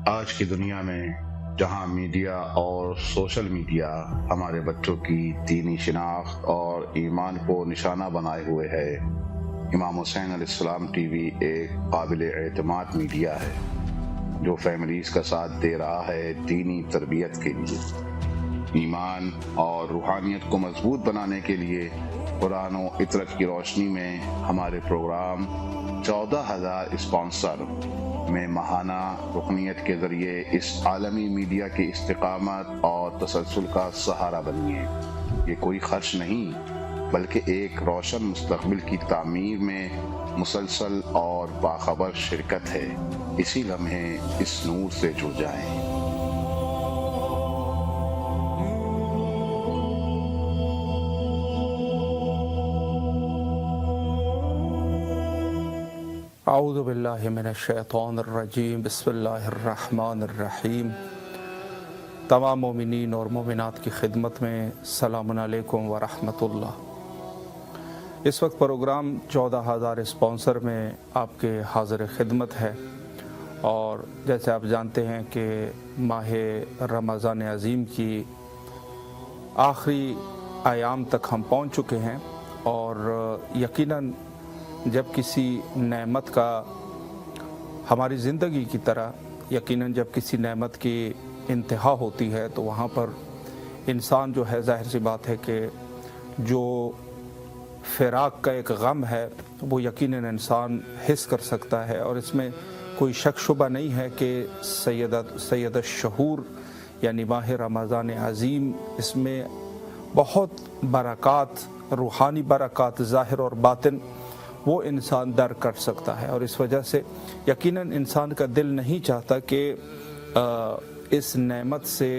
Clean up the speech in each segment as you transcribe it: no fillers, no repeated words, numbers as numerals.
آج کی دنیا میں جہاں میڈیا اور سوشل میڈیا ہمارے بچوں کی دینی شناخت اور ایمان کو نشانہ بنائے ہوئے ہے، امام حسین علیہ السلام ٹی وی ایک قابل اعتماد میڈیا ہے جو فیملیز کا ساتھ دے رہا ہے دینی تربیت کے لیے، ایمان اور روحانیت کو مضبوط بنانے کے لیے۔ قرآن و عطرت کی روشنی میں ہمارے پروگرام 14,000 اسپانسر میں ماہانہ رکنیت کے ذریعے اس عالمی میڈیا کی استقامت اور تسلسل کا سہارا بنیے۔ یہ کوئی خرچ نہیں بلکہ ایک روشن مستقبل کی تعمیر میں مسلسل اور باخبر شرکت ہے۔ اسی لمحے اس نور سے جڑ جائیں۔ اعوذ باللہ من الشیطان الرجیم، بسم اللہ الرحمن الرحیم۔ تمام مومنین اور مومنات کی خدمت میں السلام علیکم ورحمۃ اللہ۔ اس وقت پروگرام 14,000 اسپانسر میں آپ کے حاضر خدمت ہے، اور جیسے آپ جانتے ہیں کہ ماہ رمضان عظیم کی آخری ایام تک ہم پہنچ چکے ہیں، اور یقیناً جب کسی نعمت کا ہماری زندگی کی طرح یقیناً جب کسی نعمت کی انتہا ہوتی ہے تو وہاں پر انسان جو ہے، ظاہر سی بات ہے کہ جو فراق کا ایک غم ہے وہ یقیناً انسان حس کر سکتا ہے، اور اس میں کوئی شک شبہ نہیں ہے کہ سید الشہور یعنی ماہ رمضان عظیم، اس میں بہت برکات، روحانی برکات ظاہر اور باطن وہ انسان در کر سکتا ہے، اور اس وجہ سے یقیناً انسان کا دل نہیں چاہتا کہ اس نعمت سے،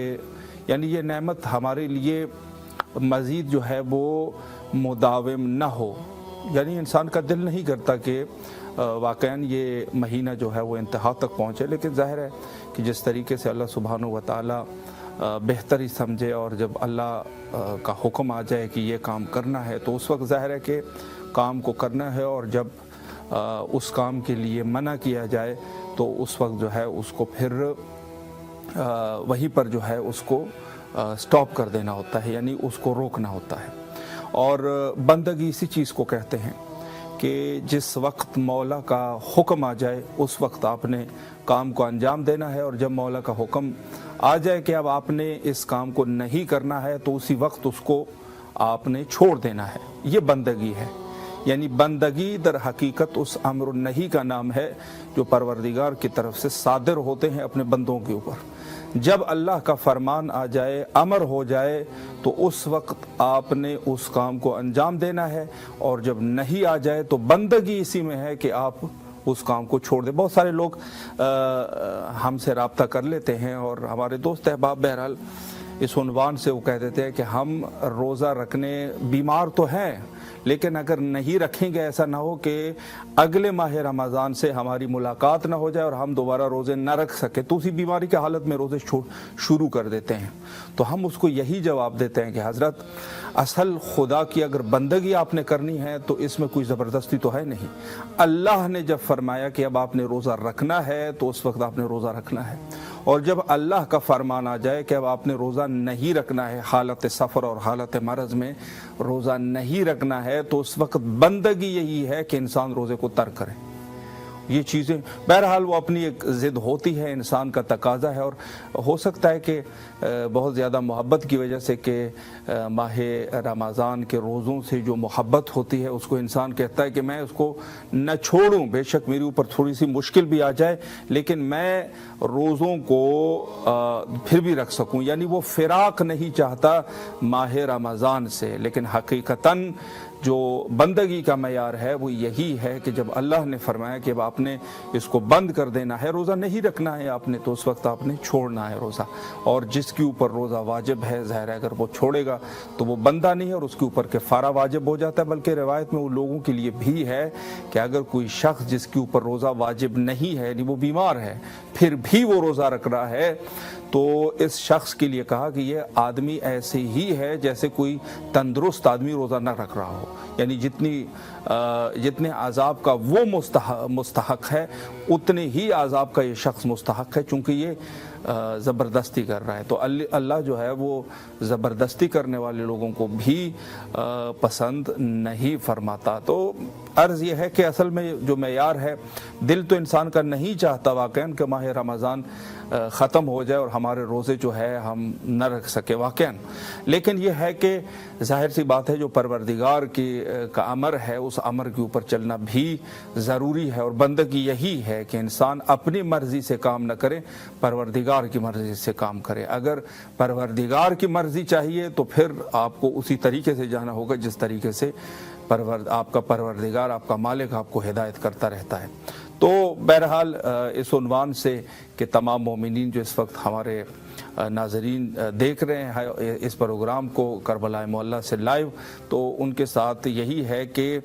یعنی یہ نعمت ہمارے لیے مزید جو ہے وہ مداوم نہ ہو، یعنی انسان کا دل نہیں کرتا کہ واقعاً یہ مہینہ جو ہے وہ انتہا تک پہنچے، لیکن ظاہر ہے کہ جس طریقے سے اللہ سبحانہ و تعالیٰ بہتر ہی سمجھے، اور جب اللہ کا حکم آ جائے کہ یہ کام کرنا ہے تو اس وقت ظاہر ہے کہ کام کو کرنا ہے، اور جب اس کام کے لیے منع کیا جائے تو اس وقت جو ہے اس کو پھر وہیں پر جو ہے اس کو سٹاپ کر دینا ہوتا ہے، یعنی اس کو روکنا ہوتا ہے۔ اور بندگی اسی چیز کو کہتے ہیں کہ جس وقت مولا کا حکم آ جائے اس وقت آپ نے کام کو انجام دینا ہے، اور جب مولا کا حکم آ جائے کہ اب آپ نے اس کام کو نہیں کرنا ہے تو اسی وقت اس کو آپ نے چھوڑ دینا ہے۔ یہ بندگی ہے، یعنی بندگی در حقیقت اس امر النہی کا نام ہے جو پروردگار کی طرف سے صادر ہوتے ہیں اپنے بندوں کے اوپر۔ جب اللہ کا فرمان آ جائے، امر ہو جائے، تو اس وقت آپ نے اس کام کو انجام دینا ہے، اور جب نہیں آ جائے تو بندگی اسی میں ہے کہ آپ اس کام کو چھوڑ دیں۔ بہت سارے لوگ ہم سے رابطہ کر لیتے ہیں، اور ہمارے دوست احباب بہرحال اس عنوان سے وہ کہہ دیتے ہیں کہ ہم روزہ رکھنے بیمار تو ہیں، لیکن اگر نہیں رکھیں گے ایسا نہ ہو کہ اگلے ماہ رمضان سے ہماری ملاقات نہ ہو جائے اور ہم دوبارہ روزے نہ رکھ سکیں، تو اسی بیماری کی حالت میں روزے شروع کر دیتے ہیں۔ تو ہم اس کو یہی جواب دیتے ہیں کہ حضرت اصل خدا کی اگر بندگی آپ نے کرنی ہے تو اس میں کوئی زبردستی تو ہے نہیں۔ اللہ نے جب فرمایا کہ اب آپ نے روزہ رکھنا ہے تو اس وقت آپ نے روزہ رکھنا ہے، اور جب اللہ کا فرمان آ جائے کہ اب آپ نے روزہ نہیں رکھنا ہے، حالت سفر اور حالت مرض میں روزہ نہیں رکھنا ہے، تو اس وقت بندگی یہی ہے کہ انسان روزے کو ترک کرے۔ یہ چیزیں بہرحال وہ اپنی ایک ضد ہوتی ہے، انسان کا تقاضا ہے، اور ہو سکتا ہے کہ بہت زیادہ محبت کی وجہ سے کہ ماہ رمضان کے روزوں سے جو محبت ہوتی ہے اس کو انسان کہتا ہے کہ میں اس کو نہ چھوڑوں، بے شک میرے اوپر تھوڑی سی مشکل بھی آ جائے لیکن میں روزوں کو پھر بھی رکھ سکوں، یعنی وہ فراق نہیں چاہتا ماہ رمضان سے۔ لیکن حقیقتاً جو بندگی کا معیار ہے وہ یہی ہے کہ جب اللہ نے فرمایا کہ اب آپ نے اس کو بند کر دینا ہے، روزہ نہیں رکھنا ہے آپ نے، تو اس وقت آپ نے چھوڑنا ہے روزہ۔ اور جس کے اوپر روزہ واجب ہے، ظاہر ہے اگر وہ چھوڑے گا تو وہ بندہ نہیں ہے، اور اس کے اوپر کفارہ واجب ہو جاتا ہے۔ بلکہ روایت میں ان لوگوں کے لیے بھی ہے کہ اگر کوئی شخص جس کے اوپر روزہ واجب نہیں ہے، یعنی وہ بیمار ہے، پھر بھی وہ روزہ رکھ رہا ہے، تو اس شخص کے لیے کہا کہ یہ آدمی ایسے ہی ہے جیسے کوئی تندرست آدمی روزہ نہ رکھ رہا ہو، یعنی جتنے عذاب کا وہ مستحق ہے اتنے ہی عذاب کا یہ شخص مستحق ہے، چونکہ یہ زبردستی کر رہا ہے۔ تو اللہ جو ہے وہ زبردستی کرنے والے لوگوں کو بھی پسند نہیں فرماتا۔ تو عرض یہ ہے کہ اصل میں جو معیار ہے، دل تو انسان کا نہیں چاہتا واقعاً کہ ماہ رمضان ختم ہو جائے اور ہمارے روزے جو ہے ہم نہ رکھ سکے واقعاً، لیکن یہ ہے کہ ظاہر سی بات ہے جو پروردگار کا امر ہے اس امر کے اوپر چلنا بھی ضروری ہے، اور بندگی یہی ہے کہ انسان اپنی مرضی سے کام نہ کرے، پروردگار کی مرضی سے کام کرے۔ اگر پروردگار کی مرضی چاہیے تو پھر آپ کو اسی طریقے سے جانا ہوگا جس طریقے سے آپ کا پروردگار، آپ کا مالک آپ کو ہدایت کرتا رہتا ہے۔ تو بہرحال اس عنوان سے کہ تمام مومنین جو اس وقت ہمارے ناظرین دیکھ رہے ہیں اس پروگرام کو کربلا معلیٰ سے لائیو، تو ان کے ساتھ یہی ہے کہ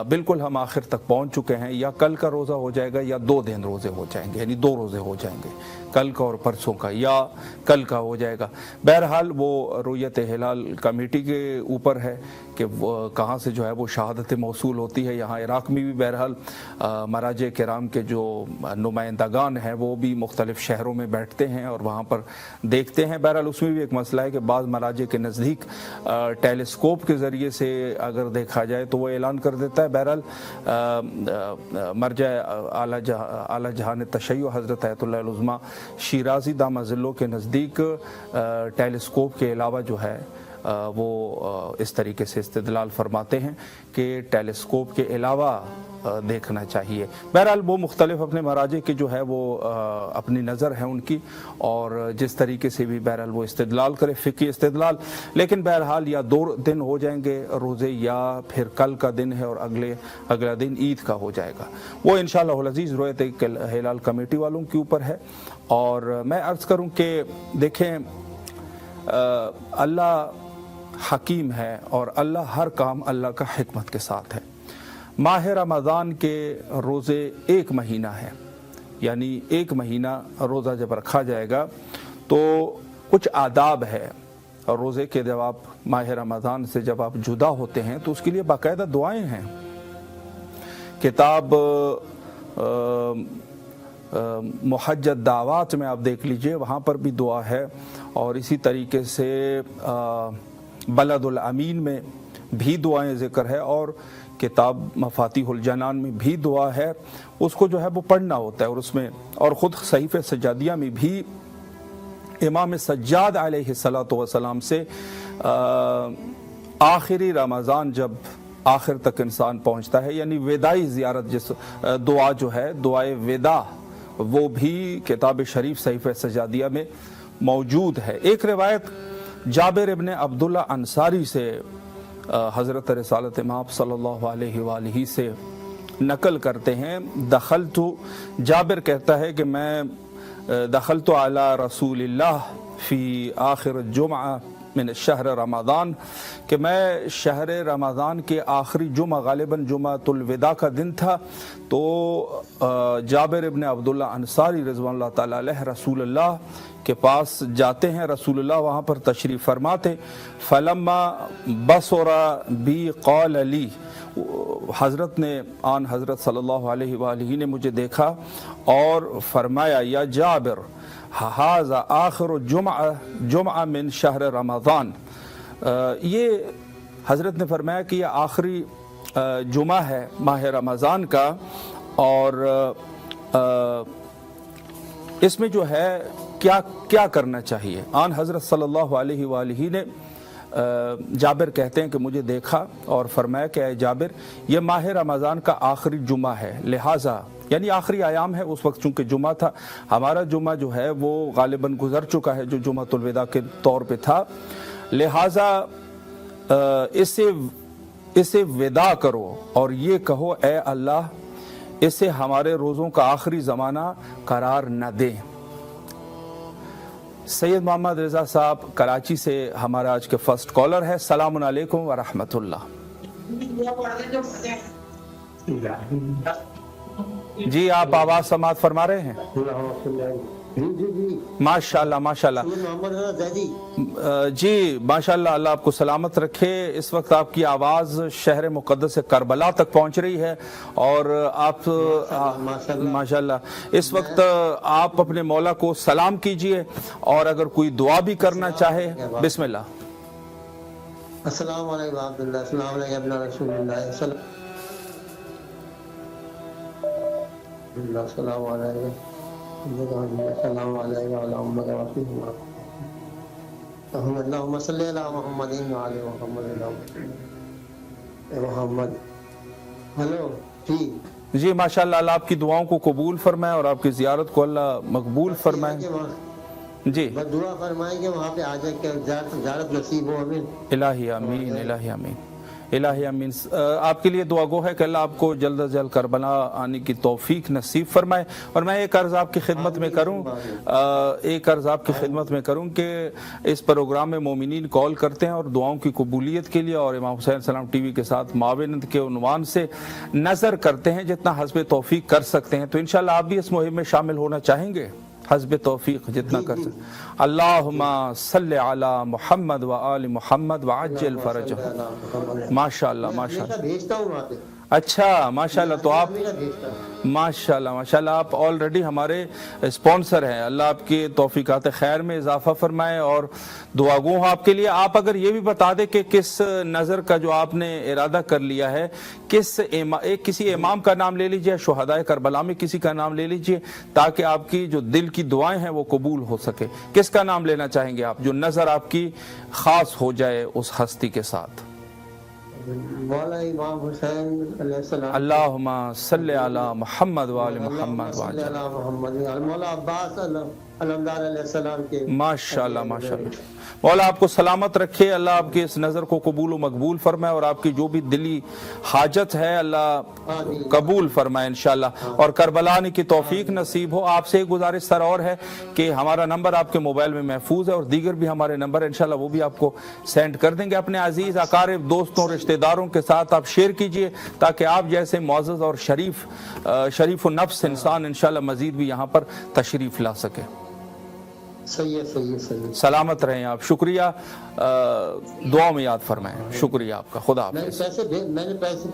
بالکل ہم آخر تک پہنچ چکے ہیں، یا کل کا روزہ ہو جائے گا یا 2 دن روزے ہو جائیں گے، یعنی 2 روزے ہو جائیں گے، کل کا اور پرسوں کا، یا کل کا ہو جائے گا۔ بہرحال وہ رؤیت ہلال کمیٹی کے اوپر ہے کہ کہاں سے جو ہے وہ شہادت موصول ہوتی ہے۔ یہاں عراق میں بھی بہرحال مراجع کرام کے جو نمائندگان ہیں وہ بھی مختلف شہروں میں بیٹھتے ہیں اور وہاں پر دیکھتے ہیں۔ بہرحال اس میں بھی ایک مسئلہ ہے کہ بعض مراجع کے نزدیک ٹیلیسکوپ کے ذریعے سے اگر دیکھا جائے تو وہ اعلان کر دیتا ہے۔ بہرحال مرجع اعلیٰ جہان تشیع حضرت آیت اللہ العظمیٰ شیرازی دامہ ظلہ کے نزدیک ٹیلیسکوپ کے علاوہ جو ہے وہ اس طریقے سے استدلال فرماتے ہیں کہ ٹیلیسکوپ کے علاوہ دیکھنا چاہیے۔ بہرحال وہ مختلف اپنے مراجع کے جو ہے وہ اپنی نظر ہے ان کی، اور جس طریقے سے بھی بہرحال وہ استدلال کرے، فقہی استدلال، لیکن بہرحال یا 2 دن ہو جائیں گے روزے، یا پھر کل کا دن ہے اور اگلا دن عید کا ہو جائے گا۔ وہ انشاءاللہ العزیز رؤیت ہلال کمیٹی والوں کے اوپر ہے۔ اور میں عرض کروں کہ دیکھیں اللہ حکیم ہے اور اللہ ہر کام اللہ کا حکمت کے ساتھ ہے۔ ماہ رمضان کے روزے 1 مہینہ ہے، یعنی 1 مہینہ روزہ جب رکھا جائے گا تو کچھ آداب ہے، اور روزے کے جب آپ ماہ رمضان سے جب آپ جدا ہوتے ہیں تو اس کے لیے باقاعدہ دعائیں ہیں۔ کتاب محجت دعوات میں آپ دیکھ لیجئے، وہاں پر بھی دعا ہے، اور اسی طریقے سے بلد الامین میں بھی دعائیں ذکر ہے، اور کتاب مفاتیح الجنان میں بھی دعا ہے۔ اس کو جو ہے وہ پڑھنا ہوتا ہے، اور اس میں اور خود صحیفہ سجادیہ میں بھی امام سجاد علیہ السلام سے آخری رمضان جب آخر تک انسان پہنچتا ہے، یعنی وداعی زیارت جس دعا جو ہے دعائے وداع، وہ بھی کتاب شریف صحیفہ سجادیہ میں موجود ہے۔ ایک روایت جابر ابن عبداللہ انصاری سے حضرت رسالت مآب صلی اللہ علیہ وآلہ سے نقل کرتے ہیں، جابر کہتا ہے کہ میں دخلت علی رسول اللہ فی آخر الجمعہ من شہر رمضان، کہ میں شہر رمضان کے آخری جمعہ، غالباً جمعۃ الوداع کا دن تھا، تو جابر ابن عبداللہ انصاری رضوان اللہ تعالیٰ علیہ رسول اللہ کے پاس جاتے ہیں۔ رسول اللہ وہاں پر تشریف فرماتے، فلما بصر بی قال لی، حضرت نے حضرت صلی اللہ علیہ وآلہ نے مجھے دیکھا اور فرمایا، یا جابر ھذا آخر جمعہ من شہر رمضان، یہ حضرت نے فرمایا کہ یہ آخری جمعہ ہے ماہ رمضان کا، اور اس میں جو ہے کیا کرنا چاہیے۔ حضرت صلی اللہ علیہ وآلہ نے جابر کہتے ہیں کہ مجھے دیکھا اور فرمایا کہ اے جابر، یہ ماہ رمضان کا آخری جمعہ ہے، لہٰذا یعنی آخری ایام ہے، اس وقت چونکہ جمعہ تھا، ہمارا جمعہ جو ہے وہ غالباً گزر چکا ہے جو جمعۃ الوداع کے طور پہ تھا، لہٰذا اسے وداع کرو اور یہ کہو اے اللہ اسے ہمارے روزوں کا آخری زمانہ قرار نہ دے۔ سید محمد رضا صاحب کراچی سے ہمارا آج کے فرسٹ کالر ہے۔ السلام علیکم ورحمۃ اللہ۔ جی آپ آواز سماعت فرما رہے ہیں؟ جی ماشاءاللہ ماشاءاللہ محمد رضا زیدی. جی ماشاءاللہ، اللہ آپ کو سلامت رکھے. اس وقت آپ کی آواز شہر مقدس کربلا تک پہنچ رہی ہے اور آپ ماشاءاللہ اس وقت آپ اپنے مولا کو سلام کیجئے اور اگر کوئی دعا بھی کرنا چاہے بسم اللہ. السلام علیکم عبداللہ، السلام علیکم ابن رسول اللہ، السلام علیکم السلام علیکم اللہم صلی علی محمد وعلی محمد. ہلو جی جی ماشاءاللہ، اللہ آپ کی دعاؤں کو قبول فرمائے اور آپ کی زیارت کو اللہ مقبول فرمائے. جی بس دعا فرمائیں کہ وہاں پہ آ جائے کہ زیارت نصیب ہو. ہمیں الہی آمین، الہی آمین، الہی آمین. آپ کے لیے دعا گو ہے کہ اللہ آپ کو جلد از جلد کربلا آنے کی توفیق نصیب فرمائے. اور میں ایک عرض آپ کی خدمت میں کروں کہ اس پروگرام میں مومنین کال کرتے ہیں اور دعاؤں کی قبولیت کے لیے اور امام حسین سلام ٹی وی کے ساتھ معاونت کے عنوان سے نظر کرتے ہیں جتنا حسب توفیق کر سکتے ہیں. تو انشاءاللہ آپ بھی اس مہم میں شامل ہونا چاہیں گے؟ حسب توفیق جتنا کر سکتے. اللہم صلی علی محمد و آل محمد وعجل فرجہ. ماشاءاللہ ماشاءاللہ، بھیجتا ہوں وہاں پہ. اچھا ماشاءاللہ، تو آپ ماشاءاللہ ماشاءاللہ آپ آلریڈی ہمارے اسپانسر ہیں. اللہ آپ کی توفیقات خیر میں اضافہ فرمائے اور دعا گو ہوں آپ کے لیے. آپ اگر یہ بھی بتا دیں کہ کس نظر کا جو آپ نے ارادہ کر لیا ہے، کسی امام کا نام لے لیجئے، شہدائے کربلا میں کسی کا نام لے لیجئے تاکہ آپ کی جو دل کی دعائیں ہیں وہ قبول ہو سکے. کس کا نام لینا چاہیں گے آپ جو نظر آپ کی خاص ہو جائے اس ہستی کے ساتھ؟ مولا امام حسین علیہ السلام. اللہم صلی علی محمد وآل محمد صلی علی محمد. مولا عباس علمدار علیہ السلام کے. ماشاءاللہ ماشاءاللہ. مولا آپ کو سلامت رکھے، اللہ آپ کے اس نظر کو قبول و مقبول فرمائے اور آپ کی جو بھی دلی حاجت ہے اللہ قبول فرمائے انشاءاللہ اور کربلا آنے کی توفیق نصیب ہو. آپ سے ایک گزارش سر اور ہے کہ ہمارا نمبر آپ کے موبائل میں محفوظ ہے اور دیگر بھی ہمارے نمبر انشاءاللہ وہ بھی آپ کو سینڈ کر دیں گے. اپنے عزیز اقارب دوستوں رشتہ داروں کے ساتھ آپ شیئر کیجئے تاکہ آپ جیسے معزز اور شریف و نفس انسان انشاءاللہ مزید بھی یہاں پر تشریف لا سکے. صحیح. سلامت رہیں آپ. شکریہ، دعا میں یاد فرمائیں. شکریہ آپ کا. خدا حافظ. میں نے پیسے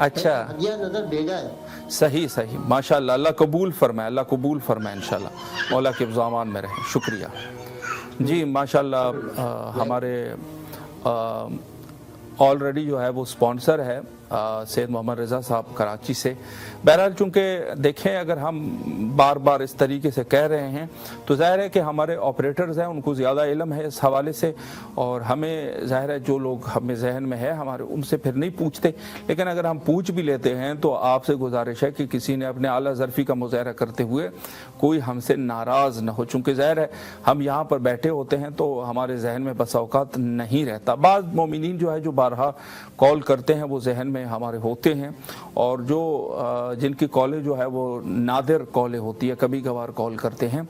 اچھا نظر بھیجا ہے. صحیح ماشاءاللہ. اللہ قبول فرمائے انشاءاللہ. مولا کے ابزامان میں رہیں. شکریہ. جی ماشاءاللہ ہمارے آلریڈی جو ہے وہ سپانسر ہے سید محمد رضا صاحب کراچی سے. بہرحال چونکہ دیکھیں اگر ہم بار بار اس طریقے سے کہہ رہے ہیں تو ظاہر ہے کہ ہمارے آپریٹرز ہیں ان کو زیادہ علم ہے اس حوالے سے اور ہمیں ظاہر ہے جو لوگ ہمیں ذہن میں ہے ہمارے ان سے پھر نہیں پوچھتے. لیکن اگر ہم پوچھ بھی لیتے ہیں تو آپ سے گزارش ہے کہ کسی نے اپنے اعلیٰ ظرفی کا مظاہرہ کرتے ہوئے کوئی ہم سے ناراض نہ ہو. چونکہ ظاہر ہے ہم یہاں پر بیٹھے ہوتے ہیں تو ہمارے ذہن میں بسا اوقات نہیں رہتا. بعض مومنین جو ہے جو بارہا کال کرتے ہیں وہ ذہن میں ہمارے ہوتے ہیں اور جو جن کی کالیں جو ہے وہ نادر کالیں ہوتی ہے کبھی کبھار کال کرتے ہیں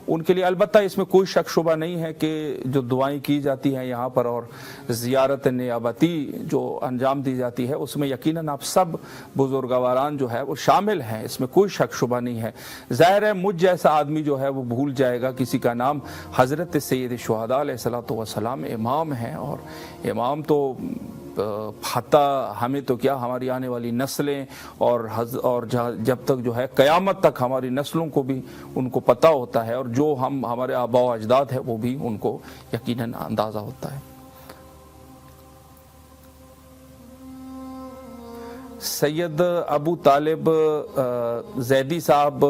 ان کے لیے البتہ اس میں کوئی شک شبہ نہیں ہے کہ جو دعائیں کی جاتی ہیں یہاں پر اور زیارت نیابتی جو انجام دی جاتی ہے اس میں یقیناً آپ سب بزرگواران جو ہے وہ شامل ہیں. اس میں کوئی شک شبہ نہیں ہے. ظاہر ہے مجھ جیسا آدمی جو ہے وہ بھول جائے گا کسی کا نام. حضرت سید الشہداء علیہ الصلوۃ والسلام امام ہیں اور امام تو ہمیں تو کیا ہماری آنے والی نسلیں اور جب تک جو ہے قیامت تک ہماری نسلوں کو بھی ان کو پتہ ہوتا ہے اور جو ہمارے آباء و اجداد ہے وہ بھی ان کو یقیناً اندازہ ہوتا ہے. سید ابو طالب زیدی صاحب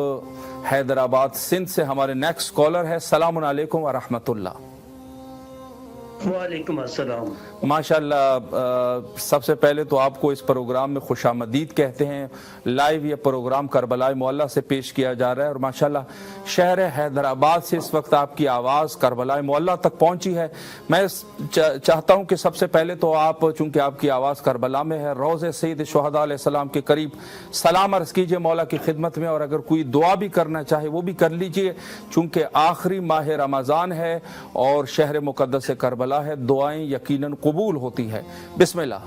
حیدرآباد سندھ سے ہمارے نیکسٹ کالر ہے. السلام علیکم ورحمۃ اللہ. وعلیکم السلام. ماشاءاللہ سب سے پہلے تو آپ کو اس پروگرام میں خوش آمدید کہتے ہیں. لائیو یہ پروگرام کربلا معلیٰ سے پیش کیا جا رہا ہے اور ماشاءاللہ شہر حیدرآباد سے اس وقت آپ کی آواز کربلا معلیٰ تک پہنچی ہے. میں چاہتا ہوں کہ سب سے پہلے تو آپ چونکہ آپ کی آواز کربلا میں ہے روضہ سید الشہداء علیہ السلام کے قریب سلام عرض کیجئے مولا کی خدمت میں اور اگر کوئی دعا بھی کرنا چاہے وہ بھی کر لیجئے چونکہ آخری ماہ رمضان ہے اور شہر مقدس کربلا ہے. دعائیں یقیناً قبول ہوتی ہے. بسم اللہ.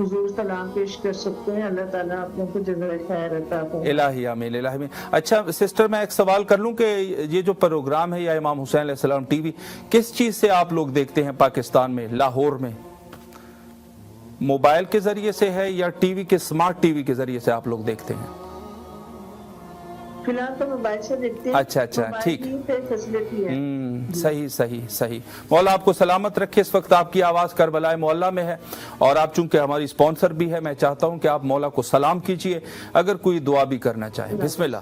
حضور سلام پیش کر سکتے ہیں. اللہ تعالیٰ آپ لوگوں کو جزائے خیر عطا فرمائے. الہی آمین الہی آمین. اچھا سسٹر میں ایک سوال کر لوں کہ یہ جو پروگرام ہے یا امام حسین علیہ السلام ٹی وی کس چیز سے آپ لوگ دیکھتے ہیں پاکستان میں لاہور میں؟ موبائل کے ذریعے سے ہے یا ٹی وی کے اسمارٹ ٹی وی کے ذریعے سے آپ لوگ دیکھتے ہیں؟ فی الحال تو موبائل سے دیکھتے ہیں. اچھا ٹھیک. فیسلٹی ہے. صحیح. مولا آپ کو سلامت رکھے. اس وقت آپ کی آواز کربلا معلیٰ میں ہے اور آپ چونکہ ہماری اسپانسر بھی ہے، میں چاہتا ہوں کہ آپ مولا کو سلام کیجئے اگر کوئی دعا بھی کرنا چاہے. بسم اللہ.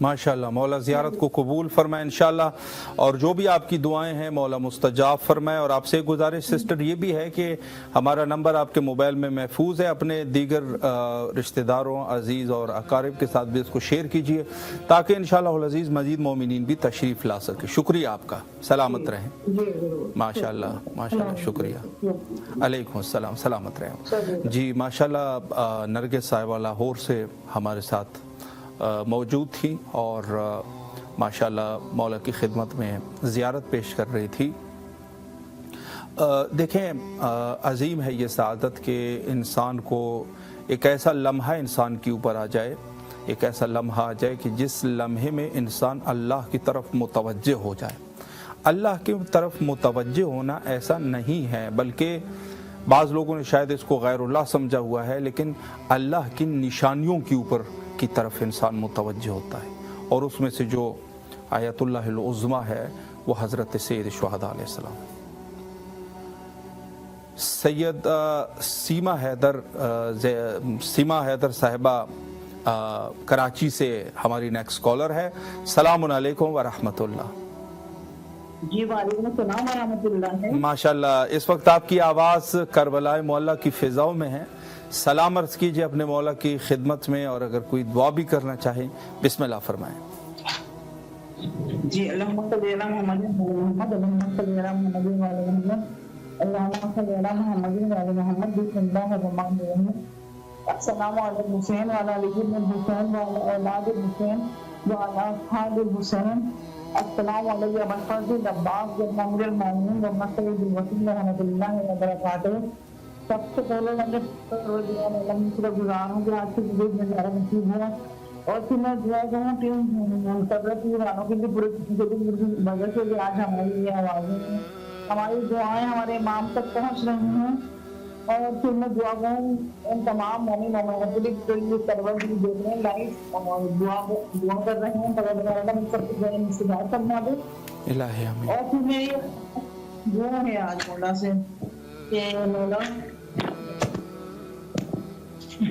ماشاءاللہ مولا زیارت کو قبول فرمائے انشاءاللہ، اور جو بھی آپ کی دعائیں ہیں مولا مستجاب فرمائے. اور آپ سے گزارش سسٹر یہ بھی ہے کہ ہمارا نمبر آپ کے موبائل میں محفوظ ہے، اپنے دیگر رشتہ داروں عزیز اور اقارب کے ساتھ بھی اس کو شیئر کیجئے تاکہ انشاءاللہ العزیز مزید مومنین بھی تشریف لا سکے. شکریہ آپ کا، سلامت رہیں. ماشاءاللہ شکریہ. علیکم السلام، سلامت رہیں. جی ماشاءاللہ نرگس صاحبہ لاہور سے ہمارے ساتھ موجود تھی اور ماشاءاللہ مولا کی خدمت میں زیارت پیش کر رہی تھی. دیکھیں عظیم ہے یہ سعادت کہ انسان کو ایک ایسا لمحہ انسان کے اوپر آ جائے، ایک ایسا لمحہ آ جائے کہ جس لمحے میں انسان اللہ کی طرف متوجہ ہو جائے. اللہ کی طرف متوجہ ہونا ایسا نہیں ہے، بلکہ بعض لوگوں نے شاید اس کو غیر اللہ سمجھا ہوا ہے، لیکن اللہ کی نشانیوں کے اوپر کی طرف انسان متوجہ ہوتا ہے. اور اس میں سے جو آیت اللہ العظمیٰ ہے وہ حضرت سید شہداء علیہ السلام. سید سیما حیدر صاحبہ کراچی سے ہماری نیکسٹ کالر ہے. السلام علیکم ورحمۃ اللہ. جی وعلیکم السلام ورحمۃ اللہ. ماشاءاللہ اس وقت آپ کی آواز کربلا معلیٰ کی فضاؤں میں ہے. سلام عرض کیجئے اپنے مولا کی خدمت میں، اور اگر کوئی دعا بھی کرنا چاہے بسم اللہ فرمائیں. جی اللہم صلی علی محمد محمد اللہم صلی علی محمد وعلی محمد اللہم صلی علی محمد وعلی محمد. بسم اللہ الرحمن الرحیم. السلام علی حسین وعلی علی بن حسین وعلی اولاد حسین وعلی اصحاب الحسین. السلام علیکم ابا الفضل عباس بن امیر المومنین و مسعود الوسیل رحمۃ اللہ وبرکاتہ. سب سے پہلے میں گزار ہوں کہ آج کی ویڈیو میں زیادہ نصیب ہے، اور پھر میں دعا کروں کہ قدرت ایرانوں کے لیے پورے وجہ سے بھی آج ہماری یہ آوازیں ہماری دعائیں ہمارے امام تک پہنچ رہی ہیں. اور پھر میں دعا کروں ان تمام مومن مومنات کے لیے سرور بھی دیکھ رہے ہیں لائف دعا کر رہے ہیں پروردگار سب سے نصیبات کرنا دے. الہی آمین. اور پھر میری دعا ہے آج مولا سے کہ مولا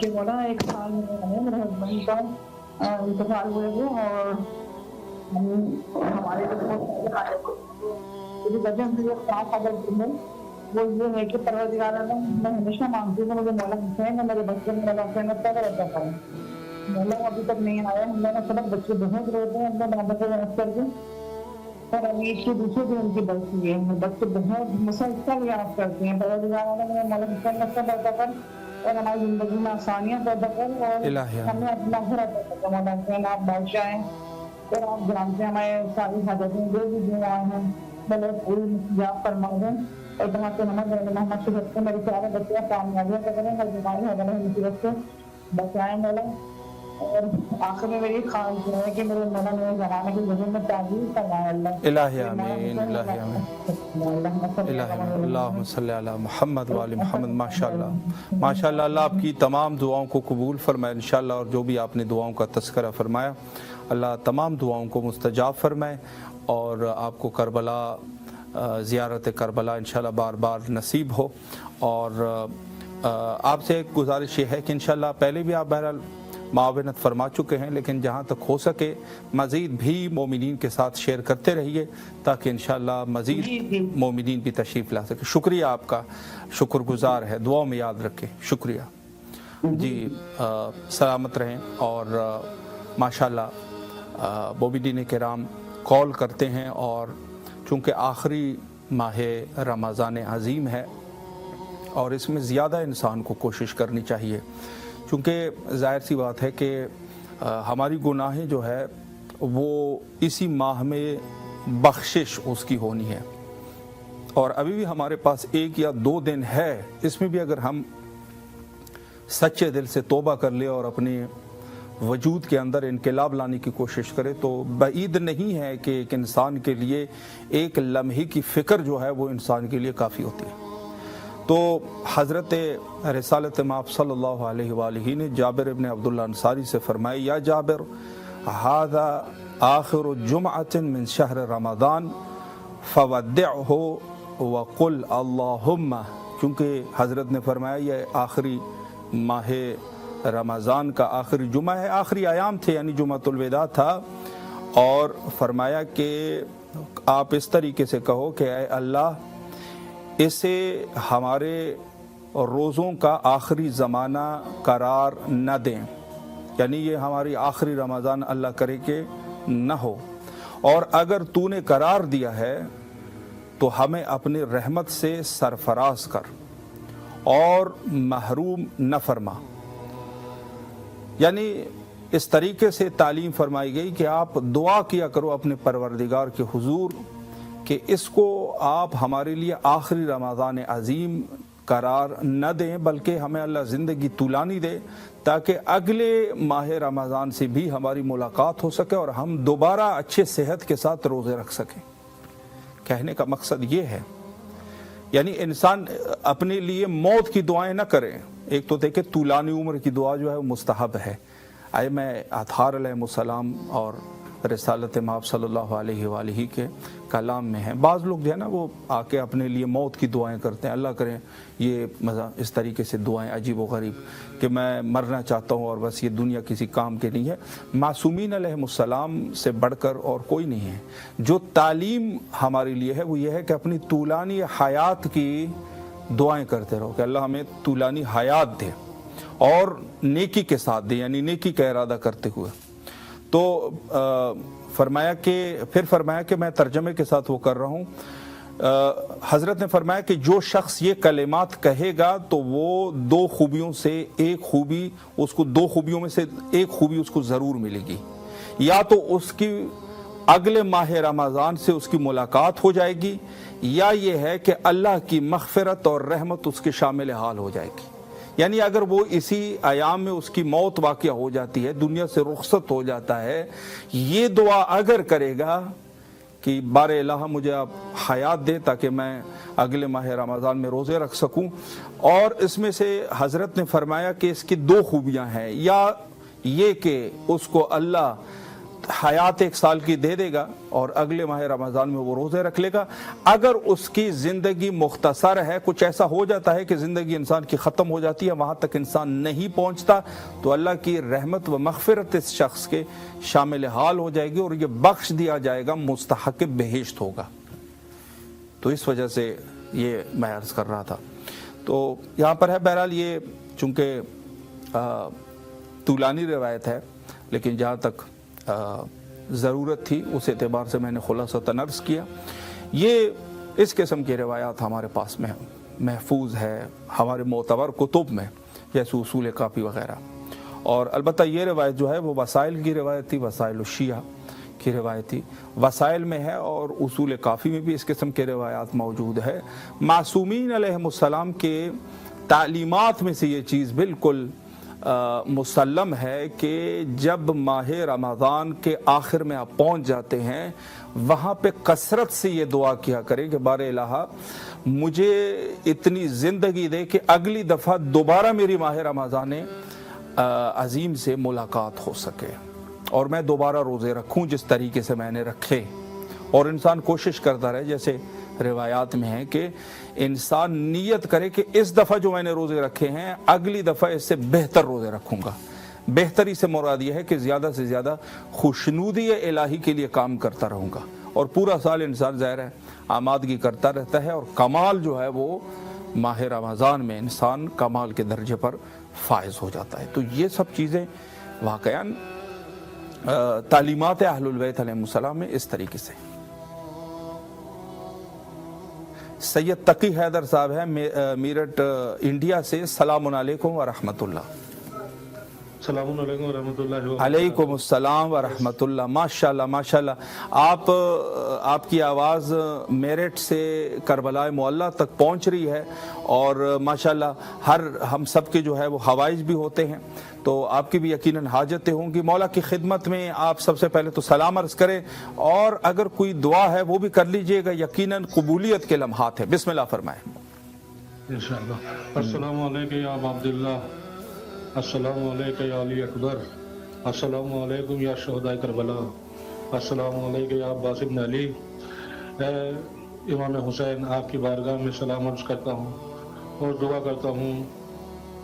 کہ مولا 1 سال میں میرے ہسبینڈ کا انتقال ہوئے تھے اور ہمارے جو وجہ سے خاص اگر ہے وہ یہ ہے کہ پروردگار اللہ میں ہمیشہ مانگتی ہوں مجھے مولا حسین اور میرے بچے میں مولا حسین کا رہتا ہے مولا ابھی تک نہیں آیا. ہم نے سب بچے بہت روتے ہیں اپنے بابا کو یاد کر کے اور امید کے دوسرے دن ان کی برسی ہے. بچے بہت مسلسل یاد کرتے ہیں پروردگار اللہ میں مولا حسین کا پیدا کر اور ہماری زندگی میں آسانیاں پیدا کر اور ہمیں اپنا گھر عطا کر. مولا حسین آپ بادشاہ ہیں اور آپ جانتے ہیں ہمارے ساری حاجتیں جو بھی دعا ہیں بلے پوری مستجاب فرما دیں اور بنا کے محمد کی حد سے میرے پیارے بچے کامیابیاں کریں ہر بیماری ہر مصیبت سے بچائیں مولا. اور آخر میں میری خواہش ہے کہ میرے مولا میرے زمانے کی زمین میں تعبیر فرمائے اللہ. الہی آمین الہی آمین اللہم صلی علی محمد و آل محمد. ماشاءاللہ ماشاءاللہ. اللہ آپ کی تمام دعاؤں کو قبول فرمائے انشاءاللہ. اور جو بھی آپ نے دعاؤں کا تذکرہ فرمایا اللہ تمام دعاؤں کو مستجاب فرمائے اور آپ کو کربلا زیارت کربلا انشاءاللہ بار بار نصیب ہو. اور آپ سے ایک گزارش یہ ہے کہ انشاءاللہ پہلے بھی آپ بہرحال معاونت فرما چکے ہیں لیکن جہاں تک ہو سکے مزید بھی مومنین کے ساتھ شیئر کرتے رہیے تاکہ انشاءاللہ مزید مومنین بھی تشریف لا سکے. شکریہ آپ کا, شکر گزار ہے, دعاؤں میں یاد رکھیں. شکریہ جی. سلامت رہیں. اور ماشاءاللہ مومنین کرام کال کرتے ہیں اور چونکہ آخری ماہ رمضان عظیم ہے اور اس میں زیادہ انسان کو کوشش کرنی چاہیے چونکہ ظاہر سی بات ہے کہ ہماری گناہیں جو ہے وہ اسی ماہ میں بخشش اس کی ہونی ہے اور ابھی بھی ہمارے پاس 1 یا 2 دن ہے. اس میں بھی اگر ہم سچے دل سے توبہ کر لیں اور اپنے وجود کے اندر انقلاب لانے کی کوشش کرے تو بعید نہیں ہے کہ ایک انسان کے لیے ایک لمحے کی فکر جو ہے وہ انسان کے لیے کافی ہوتی ہے. تو حضرت رسالت مآب صلی اللہ علیہ وآلہ نے جابر ابن عبداللہ انصاری سے فرمایا یا جابر ھذا آخر جمعۃ من شہر رمضان فودعہ وقل اللہم. چونکہ حضرت نے فرمایا یہ آخری ماہ رمضان کا آخری جمعہ ہے, آخری ایام تھے یعنی جمعۃ الوداع تھا اور فرمایا کہ آپ اس طریقے سے کہو کہ اے اللہ اسے ہمارے روزوں کا آخری زمانہ قرار نہ دیں, یعنی یہ ہماری آخری رمضان اللہ کرے کہ نہ ہو, اور اگر تو نے قرار دیا ہے تو ہمیں اپنی رحمت سے سرفراز کر اور محروم نہ فرما. یعنی اس طریقے سے تعلیم فرمائی گئی کہ آپ دعا کیا کرو اپنے پروردگار کے حضور کہ اس کو آپ ہمارے لیے آخری رمضان عظیم قرار نہ دیں بلکہ ہمیں اللہ زندگی طولانی دے تاکہ اگلے ماہ رمضان سے بھی ہماری ملاقات ہو سکے اور ہم دوبارہ اچھے صحت کے ساتھ روزے رکھ سکیں. کہنے کا مقصد یہ ہے یعنی انسان اپنے لیے موت کی دعائیں نہ کریں. ایک تو دیکھیں طولانی عمر کی دعا جو ہے وہ مستحب ہے. ائمہ اطہار علیہ السلام اور رسالت مآب صلی اللہ علیہ وآلہ کے کلام میں ہیں. بعض لوگ جو ہے نا وہ آ کے اپنے لیے موت کی دعائیں کرتے ہیں, اللہ کریں یہ مزہ اس طریقے سے دعائیں عجیب و غریب کہ میں مرنا چاہتا ہوں اور بس یہ دنیا کسی کام کے نہیں ہے. معصومین علیہ السلام سے بڑھ کر اور کوئی نہیں ہے. جو تعلیم ہمارے لیے ہے وہ یہ ہے کہ اپنی طولانی حیات کی دعائیں کرتے رہو کہ اللہ ہمیں طولانی حیات دے اور نیکی کے ساتھ دے, یعنی نیکی کا ارادہ کرتے ہوئے. تو فرمایا کہ میں ترجمے کے ساتھ وہ کر رہا ہوں. حضرت نے فرمایا کہ جو شخص یہ کلمات کہے گا تو وہ 2 خوبیوں سے ایک خوبی اس کو 2 خوبیوں میں سے ایک خوبی اس کو ضرور ملے گی. یا تو اس کی اگلے ماہ رمضان سے اس کی ملاقات ہو جائے گی یا یہ ہے کہ اللہ کی مغفرت اور رحمت اس کے شامل حال ہو جائے گی. یعنی اگر وہ اسی ایام میں اس کی موت واقع ہو جاتی ہے, دنیا سے رخصت ہو جاتا ہے, یہ دعا اگر کرے گا کہ بار الہ مجھے آپ حیات دے تاکہ میں اگلے ماہ رمضان میں روزے رکھ سکوں. اور اس میں سے حضرت نے فرمایا کہ اس کی 2 خوبیاں ہیں, یا یہ کہ اس کو اللہ حیات 1 سال کی دے دے گا اور اگلے ماہ رمضان میں وہ روزے رکھ لے گا. اگر اس کی زندگی مختصر ہے, کچھ ایسا ہو جاتا ہے کہ زندگی انسان کی ختم ہو جاتی ہے, وہاں تک انسان نہیں پہنچتا, تو اللہ کی رحمت و مغفرت اس شخص کے شامل حال ہو جائے گی اور یہ بخش دیا جائے گا, مستحق بہشت ہوگا. تو اس وجہ سے یہ میں عرض کر رہا تھا. تو یہاں پر ہے بہرحال یہ چونکہ طولانی روایت ہے, لیکن جہاں تک ضرورت تھی اس اعتبار سے میں نے خلاصۃً عرض کیا. یہ اس قسم کی روایات ہمارے پاس میں محفوظ ہے ہمارے معتبر کتب میں, جیسے اصول کافی وغیرہ. اور البتہ یہ روایت جو ہے وہ وسائل کی روایت تھی, وسائل الشیعہ کی روایت تھی, وسائل میں ہے اور اصول کافی میں بھی اس قسم کے روایات موجود ہے. معصومین علیہم السلام کے تعلیمات میں سے یہ چیز بالکل مسلم ہے کہ جب ماہ رمضان کے آخر میں آپ پہنچ جاتے ہیں, وہاں پہ کثرت سے یہ دعا کیا کریں کہ بار الہ مجھے اتنی زندگی دے کہ اگلی دفعہ دوبارہ میری ماہ رمضان عظیم سے ملاقات ہو سکے اور میں دوبارہ روزے رکھوں جس طریقے سے میں نے رکھے. اور انسان کوشش کرتا رہے, جیسے روایات میں ہے کہ انسان نیت کرے کہ اس دفعہ جو میں نے روزے رکھے ہیں اگلی دفعہ اس سے بہتر روزے رکھوں گا. بہتری سے مراد یہ ہے کہ زیادہ سے زیادہ خوشنودی الہی کے لیے کام کرتا رہوں گا, اور پورا سال انسان ظاہر ہے آمادگی کرتا رہتا ہے, اور کمال جو ہے وہ ماہ رمضان میں انسان کمال کے درجے پر فائز ہو جاتا ہے. تو یہ سب چیزیں واقعاً تعلیمات اہل البیت علیہ السلام میں اس طریقے سے. سید تقی حیدر صاحب ہیں میرٹھ انڈیا سے, السلام علیکم ورحمۃ اللہ. السلام علیکم ورحمۃ اللہ وبرکاتہ. علیکم السلام ورحمۃ اللہ. ماشاءاللہ ماشاءاللہ, آپ کی آواز میرٹھ سے کربلا معلیٰ تک پہنچ رہی ہے, اور ماشاءاللہ ہم سب کے جو ہے وہ حوائج بھی ہوتے ہیں, تو آپ کی بھی یقیناً حاجتیں ہوں گی. مولا کی خدمت میں آپ سب سے پہلے تو سلام عرض کریں, اور اگر کوئی دعا ہے وہ بھی کر لیجئے گا, یقیناً قبولیت کے لمحات ہیں. بسم اللہ فرمائیں. انشاءاللہ. السلام علیکم یا ابا عبداللہ, السلام علیکم یا علی اکبر, السلام علیکم یا شہداء کربلا, السلام علیکم یا عباس بن علی. امام حسین, آپ کی بارگاہ میں سلام عرض کرتا ہوں اور دعا کرتا ہوں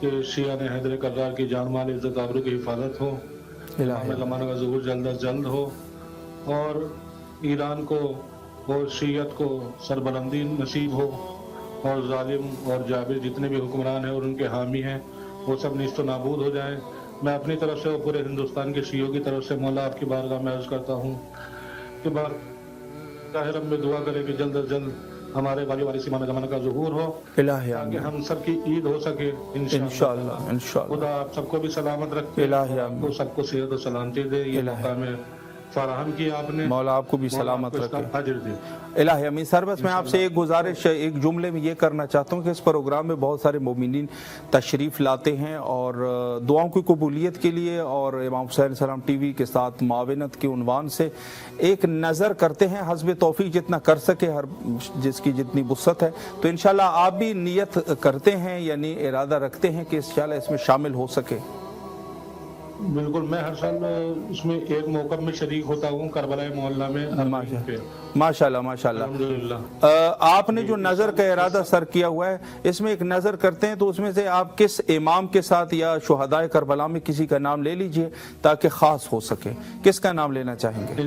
کہ شیعہ نے حیدر کرار کی جان مال عزت آبرو کی حفاظت ہو, امام زمانہ کا ظہور جلد از جلد ہو, اور ایران کو اور شیعت کو سربلندی نصیب ہو, اور ظالم اور جابر جتنے بھی حکمران ہیں اور ان کے حامی ہیں وہ سب نیست و نابود ہو جائیں. میں اپنی طرف سے اور پورے ہندوستان کے شیعوں کی طرف سے مولا آپ کی بارگاہ میں عرض کرتا ہوں کہ بارگاہ رب میں دعا کرے کہ جلد از جلد ہمارے والی وارث امام زمانہ کا ظہور ہو, تاکہ ہم سب کی عید ہو سکے انشاءاللہ. خدا آپ سب کو بھی سلامت رکھے, آپ کو سب کو صحت و سلامتی دے. یہ مقام فراہم کیا آپ نے, مولا آپ کو بھی سلامت رکھے. حاضر دے. الہی امین. سر بس میں آپ سے ایک گزارش ایک جملے میں یہ کرنا چاہتا ہوں کہ اس پروگرام میں بہت سارے مومنین تشریف لاتے ہیں, اور دعاؤں کی قبولیت کے لیے اور امام حسین علیہ السلام ٹی وی کے ساتھ معاونت کے عنوان سے ایک نظر کرتے ہیں, حسب توفیق جتنا کر سکے, ہر جس کی جتنی وسعت ہے. تو انشاءاللہ آپ بھی نیت کرتے ہیں, یعنی ارادہ رکھتے ہیں کہ انشاءاللہ اس میں شامل ہو سکے. بالکل, میں ہر سال اس میں ایک موقع میں شریک ہوتا ہوں کربلا معلیٰ میں. ماشاءاللہ ماشاءاللہ. آپ نے جو نظر کا ارادہ سر کیا ہوا ہے, اس میں ایک نظر کرتے ہیں, تو اس میں سے آپ کس امام کے ساتھ یا شہداء کربلا میں کسی کا نام لے لیجئے تاکہ خاص ہو سکے. کس کا نام لینا چاہیں گے؟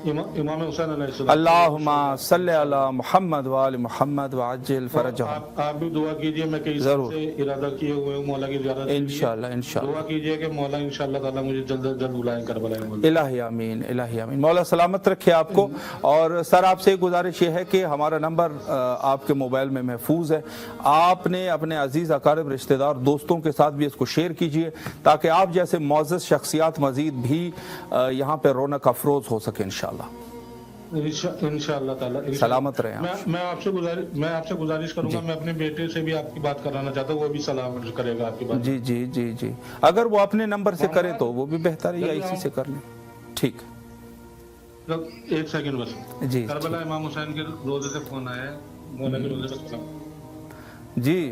امام حسین علیہ السلام. اللہم صلی علی محمد وآل محمد وعجل فرجہم. آپ بھی دعا کیجئے, میں کئی سال سے ارادہ کیے ہوئے ہوں مولا کی زیارت. انشاءاللہ انشاءاللہ دعا کیجئے کہ مولا انشاءاللہ تعالی مجھے جلد از جلد بلائیں کربلا معلیٰ. الہی آمین الہی آمین. مولا سلامت رکھے آپ کو. اور سر آپ سے گزارش یہ ہے کہ ہمارا نمبر آپ کے موبائل میں محفوظ ہے, آپ نے اپنے عزیز اقارب رشتہ دار دوستوں کے ساتھ بھی اس کو شیئر کیجئے تاکہ آپ جیسے معزز شخصیات مزید بھی یہاں پہ رونق افروز ہو سکے انشاءاللہ. انشاءاللہ تعالی. سلامت رہیں. میں آپ سے گزارش کروں گا, میں اپنے بیٹے سے بھی آپ کی بات کرانا چاہتا ہوں, وہ بھی سلام کرے گا آپ کی بات. جی جی جی جی, اگر وہ اپنے نمبر سے کرے تو وہ بھی بہتر ہے, یا اسی سے کر لیں. ٹھیک, ایک سیکنڈ بس. جی کربلا امام حسین کے روزے سے فون آیا ہے, مولا کے روزے سے سلام. جی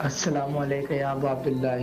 السلام علیکم یا ابا عبداللہ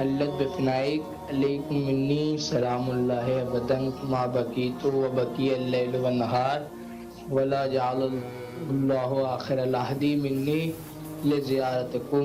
حلت بفنائک علیکم منی سلام اللہ ابدا ما بقیت وبقی اللیل والنہار ولا جعل اللہ آخر العہد منی لزیارتکم.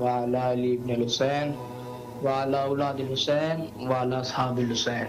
وعلی علی ابن الحسین وعلی اولاد الحسین وعلی اصحاب الحسین.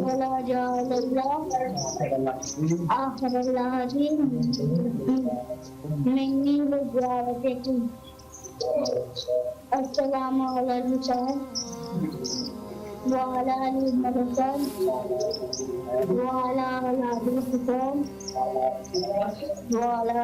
ولا جعل الله آخر العهد مني لزيارتكم. السلام على الحسين وعلى علي بن الحسين وعلى اولاد الحسين وعلى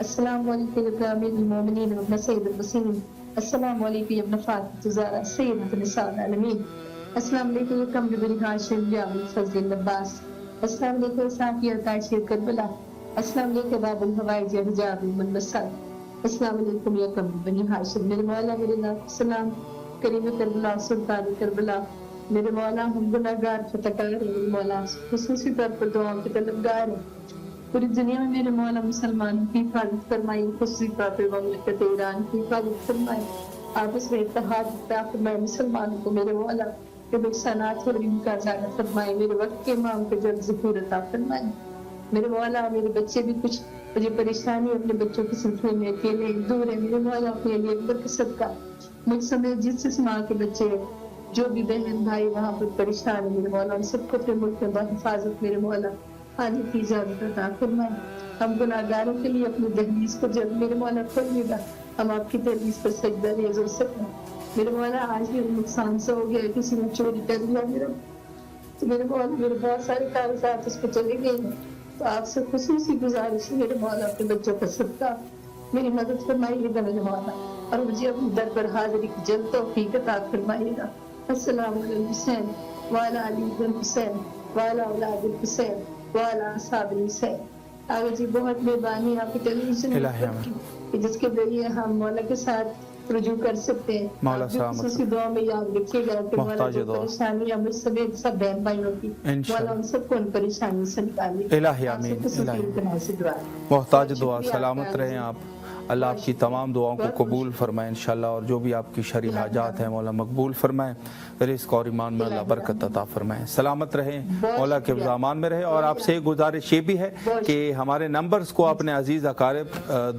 السلام علیکم ابن امیر المومنین ابن سید المسلمین، السلام علیکم ابن فاطمہ زہرا سیدۃ النساء العالمین، السلام علیکم کمر بن ہاشم جاوید فضل عباس، السلام علیکم صافیہ طاہر کربلا، السلام علیکم باب الحوائج حجاب من مسد، السلام علیکم یا کمر بن ہاشم، میرے مولا میرے ناقص سلام کریم کربلا سلطان کربلا، میرے مولا ہم گناہگار فتقار ہیں، میرے مولا خصوصی طور پر دعاؤں کے طلبگار ہیں، پوری دنیا میں میرے مولا مسلمان کی حفاظت فرمائی، خصوصی طور پر مملکت ایران کی حفاظت فرمائی، آپس میں اتحاد عطا فرمائے مسلمانوں کو، میرے مولا کے نقصانات اور ان کا ازالہ فرمائے، میرے وقت کے امام کو جلد ظہور عطا فرمائے، میرے مولا میرے بچے بھی کچھ مجھے پریشانی اپنے بچوں کے سلسلے میں اکیلے دور ہے، میرے مولا اپنے علی اکبر کے صدقہ مجھ سمیت جس جس ماں کے بچے جو بھی بہن بھائی وہاں پر پریشان ہے، میرے مولا ان سب کو اپنے ملک میں بحفاظت میرے مولا آنے کی اجازت عطا فرمائے، ہم گناہگاروں کے لیے اپنی دہلیز کو جلد میرے مولا کھولیے گا، ہم آپ کی دہلیز پر سجدہ ریز ہو سکیں، میرے مولا آج بھی نقصان سے ہو گیا، کسی نے چوری کر لیا میرا، تو میرے مولا میرے بہت سارے کاغذات اس پہ چلے گئے ہیں، تو آپ سے خصوصی گزارش ہے میرے مولا اپنے بچوں کا صدقہ میری مدد فرمائیے گا میرے مولا، اور مجھے اپنے در پر حاضری کی جلد توفیق عطا فرمائیے گا۔ السلام علیکم حسین وعلی علی بن حسین وعلی اولاد الحسین وعلی اصحاب الحسین۔ آگے جی بہت مہربانی آپ کی ٹیلی ویژن کی جس کے ذریعے ہم مولا کے ساتھ رجوع کر سکتے ہیں، مولا سلامت خصوصی دعا میں یاد رکھیے گا کہ مولا جو پریشانیاں مجھ سمیت سب بہن بھائیوں کی مولا ان سب کو ان پریشانیوں سے نکالیے، الہی آمین، محتاج دعا، سلامت رہیں آپ، اللہ آپ کی تمام دعاؤں کو قبول فرمائے انشاءاللہ، اور جو بھی آپ کی شرعی حاجات ہیں مولا مقبول فرمائے، رزق اور ایمان میں اللہ برکت عطا فرمائے، سلامت رہیں، مولا کے امان میں رہے۔ اور آپ سے ایک گزارش یہ بھی ہے کہ ہمارے نمبرز کو اپنے عزیز اقارب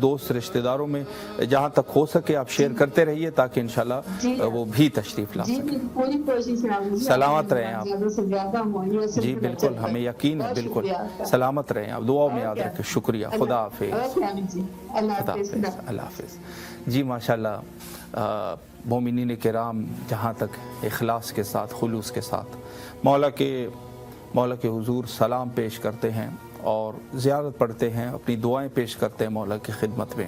دوست رشتہ داروں میں جہاں تک ہو سکے آپ شیئر کرتے رہیے تاکہ انشاءاللہ وہ بھی تشریف لا سکیں۔ سلامت رہیں آپ، جی بالکل، ہمیں یقین ہے، بالکل سلامت رہیں آپ، دعاؤں میں یاد رکھیں، شکریہ، خدا حافظ، خدا حافظ، اللہ حافظ۔ جی ماشاءاللہ مومنین کرام جہاں تک اخلاص کے ساتھ خلوص کے ساتھ مولا کے حضور سلام پیش کرتے ہیں اور زیارت پڑھتے ہیں، اپنی دعائیں پیش کرتے ہیں مولا کی خدمت میں،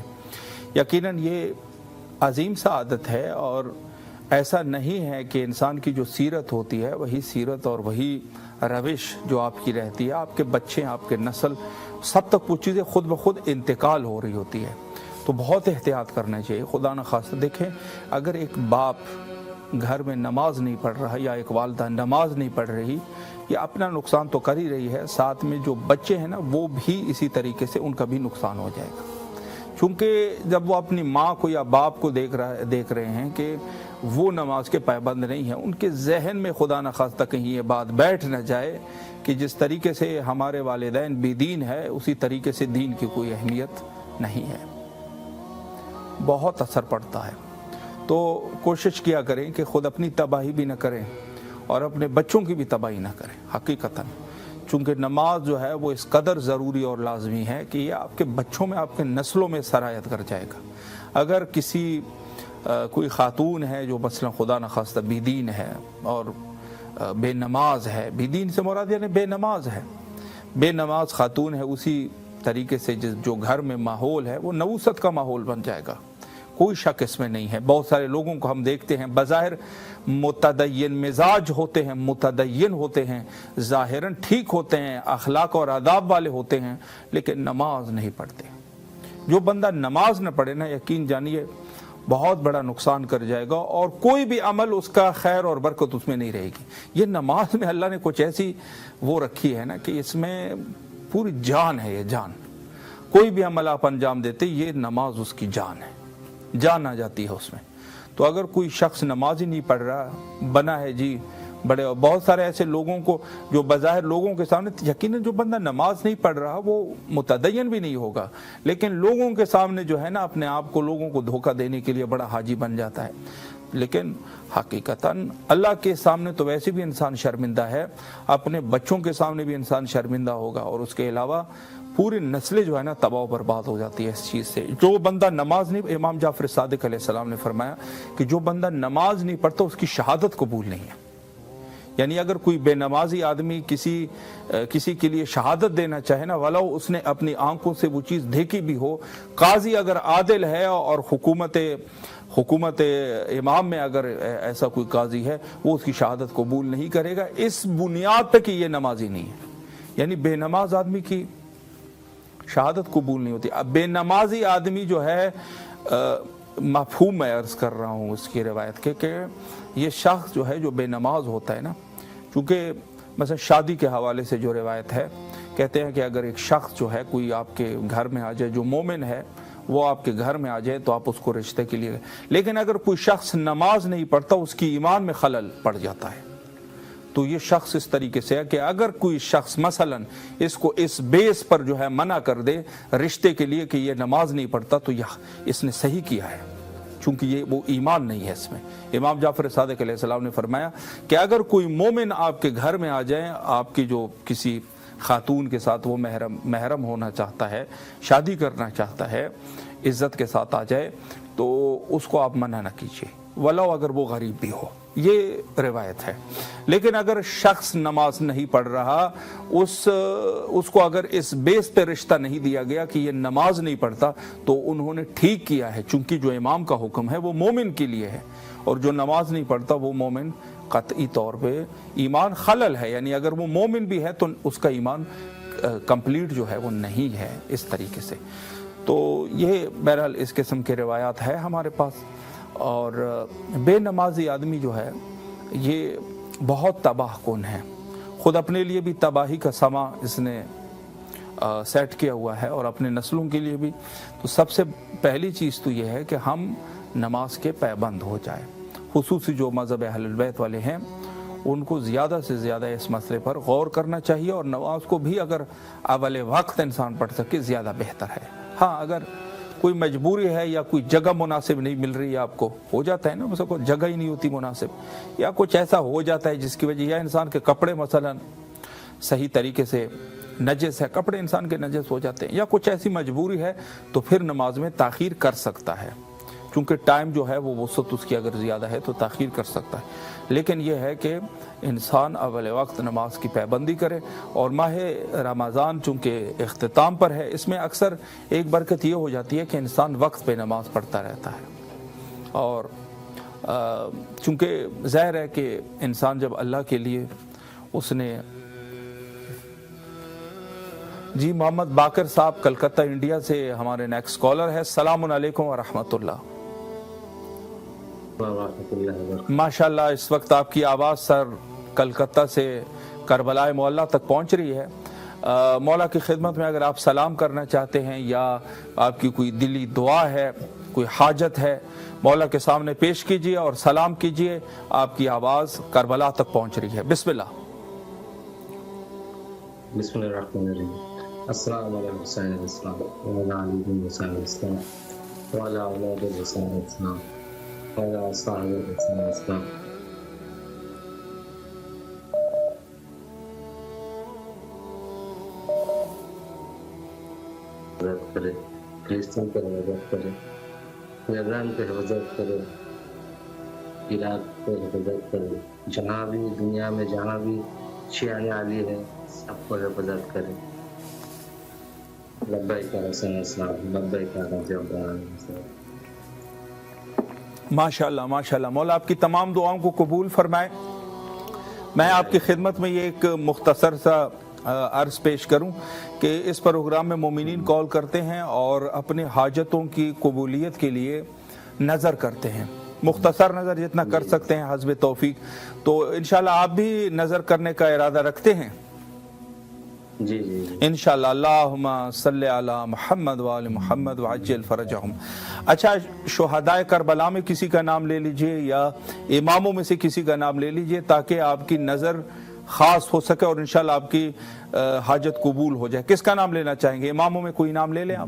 یقیناً یہ عظیم سعادت ہے، اور ایسا نہیں ہے کہ انسان کی جو سیرت ہوتی ہے وہی سیرت اور وہی روش جو آپ کی رہتی ہے، آپ کے بچے، آپ کے نسل سب تک وہ چیزیں خود بخود انتقال ہو رہی ہوتی ہے، تو بہت احتیاط کرنا چاہیے۔ خدا نخواستہ دیکھیں، اگر ایک باپ گھر میں نماز نہیں پڑھ رہا یا ایک والدہ نماز نہیں پڑھ رہی، یہ اپنا نقصان تو کر ہی رہی ہے، ساتھ میں جو بچے ہیں نا وہ بھی اسی طریقے سے ان کا بھی نقصان ہو جائے گا، چونکہ جب وہ اپنی ماں کو یا باپ کو دیکھ رہے ہیں کہ وہ نماز کے پابند نہیں ہیں، ان کے ذہن میں خدا نخواستہ کہیں یہ بات بیٹھ نہ جائے کہ جس طریقے سے ہمارے والدین بے دین ہے اسی طریقے سے دین کی کوئی اہمیت نہیں ہے، بہت اثر پڑتا ہے۔ تو کوشش کیا کریں کہ خود اپنی تباہی بھی نہ کریں اور اپنے بچوں کی بھی تباہی نہ کریں، حقیقتاً، چونکہ نماز جو ہے وہ اس قدر ضروری اور لازمی ہے کہ یہ آپ کے بچوں میں، آپ کے نسلوں میں سرایت کر جائے گا۔ اگر کوئی خاتون ہے جو مثلا خدا نخواستہ بے دین ہے اور بے نماز ہے، بے دین سے مراد یعنی بے نماز ہے، بے نماز خاتون ہے، اسی طریقے سے جو گھر میں ماحول ہے وہ نوست کا ماحول بن جائے گا، کوئی شک اس میں نہیں ہے۔ بہت سارے لوگوں کو ہم دیکھتے ہیں بظاہر متدین مزاج ہوتے ہیں، متدین ہوتے ہیں، ظاہراً ٹھیک ہوتے ہیں، اخلاق اور آداب والے ہوتے ہیں، لیکن نماز نہیں پڑھتے۔ جو بندہ نماز نہ پڑھے نا، یقین جانیے بہت بڑا نقصان کر جائے گا، اور کوئی بھی عمل اس کا خیر اور برکت اس میں نہیں رہے گی۔ یہ نماز میں اللہ نے کچھ ایسی وہ رکھی ہے نا کہ اس میں پوری جان ہے، یہ جان، کوئی بھی عمل آپ انجام دیتے یہ نماز اس کی جان ہے، جان آ جاتی ہے اس میں۔ تو اگر کوئی شخص نماز ہی نہیں پڑھ رہا بنا ہے جی بڑے، بہت سارے ایسے لوگوں کو جو بظاہر لوگوں کے سامنے، یقیناً جو بندہ نماز نہیں پڑھ رہا وہ متدین بھی نہیں ہوگا، لیکن لوگوں کے سامنے جو ہے نا اپنے آپ کو لوگوں کو دھوکہ دینے کے لیے بڑا حاجی بن جاتا ہے، لیکن حقیقتاً اللہ کے سامنے تو ویسے بھی انسان شرمندہ ہے، اپنے بچوں کے سامنے بھی انسان شرمندہ ہوگا، اور اس کے علاوہ پوری نسلیں جو ہے نا تباہ و برباد ہو جاتی ہے اس چیز سے۔ جو بندہ نماز نہیں، امام جعفر صادق علیہ السلام نے فرمایا کہ جو بندہ نماز نہیں پڑھتا اس کی شہادت قبول نہیں ہے، یعنی اگر کوئی بے نمازی آدمی کسی کے لیے شہادت دینا چاہے نا، ولو اس نے اپنی آنکھوں سے وہ چیز دیکھی بھی ہو، قاضی اگر عادل ہے اور حکومت امام میں اگر ایسا کوئی قاضی ہے، وہ اس کی شہادت قبول نہیں کرے گا اس بنیاد پہ کہ یہ نمازی نہیں ہے. یعنی بے نماز آدمی کی شہادت قبول نہیں ہوتی. اب بے نمازی آدمی جو ہے، مفہوم میں عرض کر رہا ہوں اس کی روایت کے، کہ یہ شخص جو ہے جو بے نماز ہوتا ہے نا، چونکہ مثلا شادی کے حوالے سے جو روایت ہے، کہتے ہیں کہ اگر ایک شخص جو ہے کوئی آپ کے گھر میں آ جائے، جو مومن ہے وہ آپ کے گھر میں آ جائے تو آپ اس کو رشتے کے لیے، لیکن اگر کوئی شخص نماز نہیں پڑھتا، اس کی ایمان میں خلل پڑ جاتا ہے. تو یہ شخص اس طریقے سے ہے کہ اگر کوئی شخص مثلا اس کو اس بیس پر جو ہے منع کر دے رشتے کے لیے کہ یہ نماز نہیں پڑھتا، تو اس نے صحیح کیا ہے، چونکہ یہ وہ ایمان نہیں ہے اس میں. امام جعفر صادق علیہ السلام نے فرمایا کہ اگر کوئی مومن آپ کے گھر میں آ جائیں، آپ کی جو کسی خاتون کے ساتھ وہ محرم ہونا چاہتا ہے، شادی کرنا چاہتا ہے، عزت کے ساتھ آ جائے، تو اس کو آپ منع نہ کیجیے، ولو اگر وہ غریب بھی ہو. یہ روایت ہے. لیکن اگر شخص نماز نہیں پڑھ رہا، اس کو اگر اس بیس پہ رشتہ نہیں دیا گیا کہ یہ نماز نہیں پڑھتا، تو انہوں نے ٹھیک کیا ہے، چونکہ جو امام کا حکم ہے وہ مومن کے لیے ہے، اور جو نماز نہیں پڑھتا وہ مومن قطعی طور پہ ایمان خلل ہے. یعنی اگر وہ مومن بھی ہے تو اس کا ایمان کمپلیٹ جو ہے وہ نہیں ہے اس طریقے سے. تو یہ بہرحال اس قسم کے روایات ہے ہمارے پاس. اور بے نمازی آدمی جو ہے یہ بہت تباہ کن ہے، خود اپنے لیے بھی تباہی کا سما اس نے سیٹ کیا ہوا ہے اور اپنے نسلوں کے لیے بھی. تو سب سے پہلی چیز تو یہ ہے کہ ہم نماز کے پابند ہو جائیں. خصوصی جو مذہب اہل البیت والے ہیں ان کو زیادہ سے زیادہ اس مسئلے پر غور کرنا چاہیے، اور نماز کو بھی اگر اول وقت انسان پڑھ سکے زیادہ بہتر ہے. ہاں اگر کوئی مجبوری ہے یا کوئی جگہ مناسب نہیں مل رہی ہے، آپ کو ہو جاتا ہے نا، مثلا کوئی جگہ ہی نہیں ہوتی مناسب، یا کچھ ایسا ہو جاتا ہے جس کی وجہ، یا انسان کے کپڑے مثلا صحیح طریقے سے نجس ہے، کپڑے انسان کے نجس ہو جاتے ہیں، یا کچھ ایسی مجبوری ہے، تو پھر نماز میں تاخیر کر سکتا ہے، چونکہ ٹائم جو ہے وہ وسعت اس کی اگر زیادہ ہے تو تاخیر کر سکتا ہے. لیکن یہ ہے کہ انسان اول وقت نماز کی پابندی کرے. اور ماہ رمضان چونکہ اختتام پر ہے، اس میں اکثر ایک برکت یہ ہو جاتی ہے کہ انسان وقت پہ نماز پڑھتا رہتا ہے. اور چونکہ ظاہر ہے کہ انسان جب اللہ کے لیے اس نے، جی محمد باقر صاحب کلکتہ انڈیا سے ہمارے نیکسٹ کالر ہے. السلام علیکم ورحمۃ اللہ. ماشاءاللہ اس وقت آپ کی آواز سر کلکتہ سے کربلا معلیٰ تک پہنچ رہی ہے. مولا کی خدمت میں اگر آپ سلام کرنا چاہتے ہیں یا آپ کی کوئی دلی دعا ہے، کوئی حاجت ہے، مولا کے سامنے پیش کیجئے اور سلام کیجئے. آپ کی آواز کربلا تک پہنچ رہی ہے. بسم اللہ. بسم اللہ الرحمن الرحیم. السلام علیکم حسین السلام وعلی علی حسین السلام وعلی اولاد حسین السلام وعلی اصحاب حسین السلام. حفاظت کرے، کرسچن پر حفاظت کرے، ایران پہ حفاظت کرے، عراق پہ حفاظت کرے، جہاں بھی دنیا میں جہاں بھی شیعہ عالی ہے سب کو حفاظت کرے. لبیک حسین السلام، لبیک راجع ابراہیم. ماشاءاللہ ماشاءاللہ. مولا آپ کی تمام دعاؤں کو قبول فرمائے. میں آپ کی خدمت میں یہ ایک مختصر سا عرض پیش کروں کہ اس پروگرام میں مومنین کال کرتے ہیں اور اپنے حاجتوں کی قبولیت کے لیے نظر کرتے ہیں، مختصر نظر جتنا کر سکتے ہیں حسب توفیق. تو انشاءاللہ آپ بھی نظر کرنے کا ارادہ رکھتے ہیں؟ جی جی انشاءاللہ. اللہم صلی علی محمد وآل محمد وعجل فرجہم. اچھا، شہدائے کربلا میں کسی کا نام لے لیجئے یا اماموں میں سے کسی کا نام لے لیجئے تاکہ آپ کی نظر خاص ہو سکے اور انشاءاللہ آپ کی حاجت قبول ہو جائے. کس کا نام لینا چاہیں گے؟ اماموں میں کوئی نام لے لیں آپ.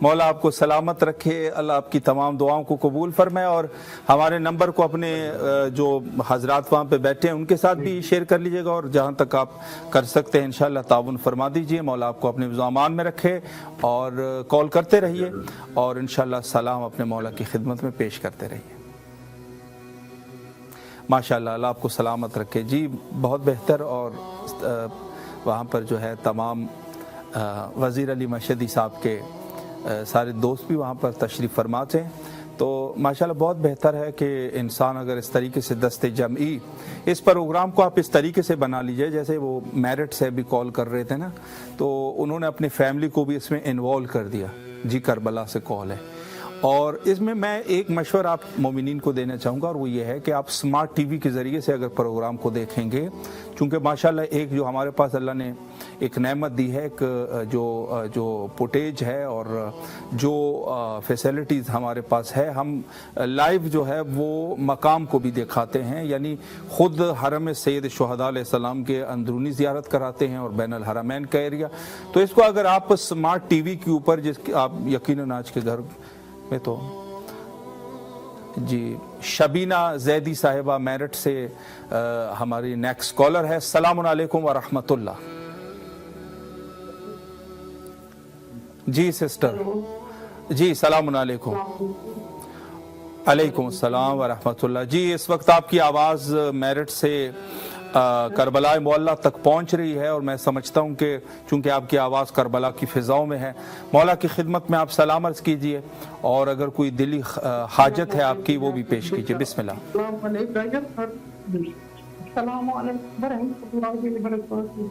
مولا آپ کو سلامت رکھے، اللہ آپ کی تمام دعاؤں کو قبول فرمائے، اور ہمارے نمبر کو اپنے جو حضرات وہاں پہ بیٹھے ہیں ان کے ساتھ بھی شیئر کر لیجئے گا، اور جہاں تک آپ کر سکتے ہیں انشاءاللہ تعاون فرما دیجئے۔ مولا آپ کو اپنے امان میں رکھے اور کال کرتے رہیے، اور انشاءاللہ سلام اپنے مولا کی خدمت میں پیش کرتے رہیے۔ ماشاءاللہ، اللہ آپ کو سلامت رکھے۔ جی بہت بہتر، اور وہاں پر جو ہے تمام وزیر علی مشہدی صاحب کے سارے دوست بھی وہاں پر تشریف فرماتے ہیں، تو ماشاءاللہ بہت بہتر ہے کہ انسان اگر اس طریقے سے دست جمعی اس پروگرام کو آپ اس طریقے سے بنا لیجئے، جیسے وہ میرٹ سے بھی کال کر رہے تھے نا، تو انہوں نے اپنی فیملی کو بھی اس میں انوالو کر دیا۔ جی کربلا سے کال ہے، اور اس میں ایک مشورہ آپ مومنین کو دینا چاہوں گا، اور وہ یہ ہے کہ آپ سمارٹ ٹی وی کے ذریعے سے اگر پروگرام کو دیکھیں گے، چونکہ ماشاءاللہ ایک جو ہمارے پاس اللہ نے ایک نعمت دی ہے، ایک جو فوٹیج ہے اور جو فیسلٹیز ہمارے پاس ہے، ہم لائیو جو ہے وہ مقام کو بھی دکھاتے ہیں، یعنی خود حرم سید شہداء علیہ السلام کے اندرونی زیارت کراتے ہیں اور بین الحرمین کا ایریا۔ تو اس کو اگر آپ سمارٹ ٹی وی کے اوپر، جس آپ یقیناً آج کے گھر میں تو جی شبینہ زیدی صاحبہ میرٹ سے ہماری نیکسٹ کالر ہے۔ السلام علیکم ورحمۃ اللہ۔ جی سسٹر، جی السلام علیکم۔ علیکم السلام ورحمۃ اللہ۔ جی اس وقت آپ کی آواز میرٹ سے کربلا معلیٰ تک پہنچ رہی ہے، اور میں سمجھتا ہوں کہ چونکہ آپ کی آواز کربلا کی فضاؤں میں ہے، مولا کی خدمت میں آپ سلام عرض کیجئے، اور اگر کوئی دلی حاجت ہے آپ کی وہ بھی پیش کیجئے۔ بسم اللہ۔ السلام علیکم ورحمۃ اللہ وبرکاتہ۔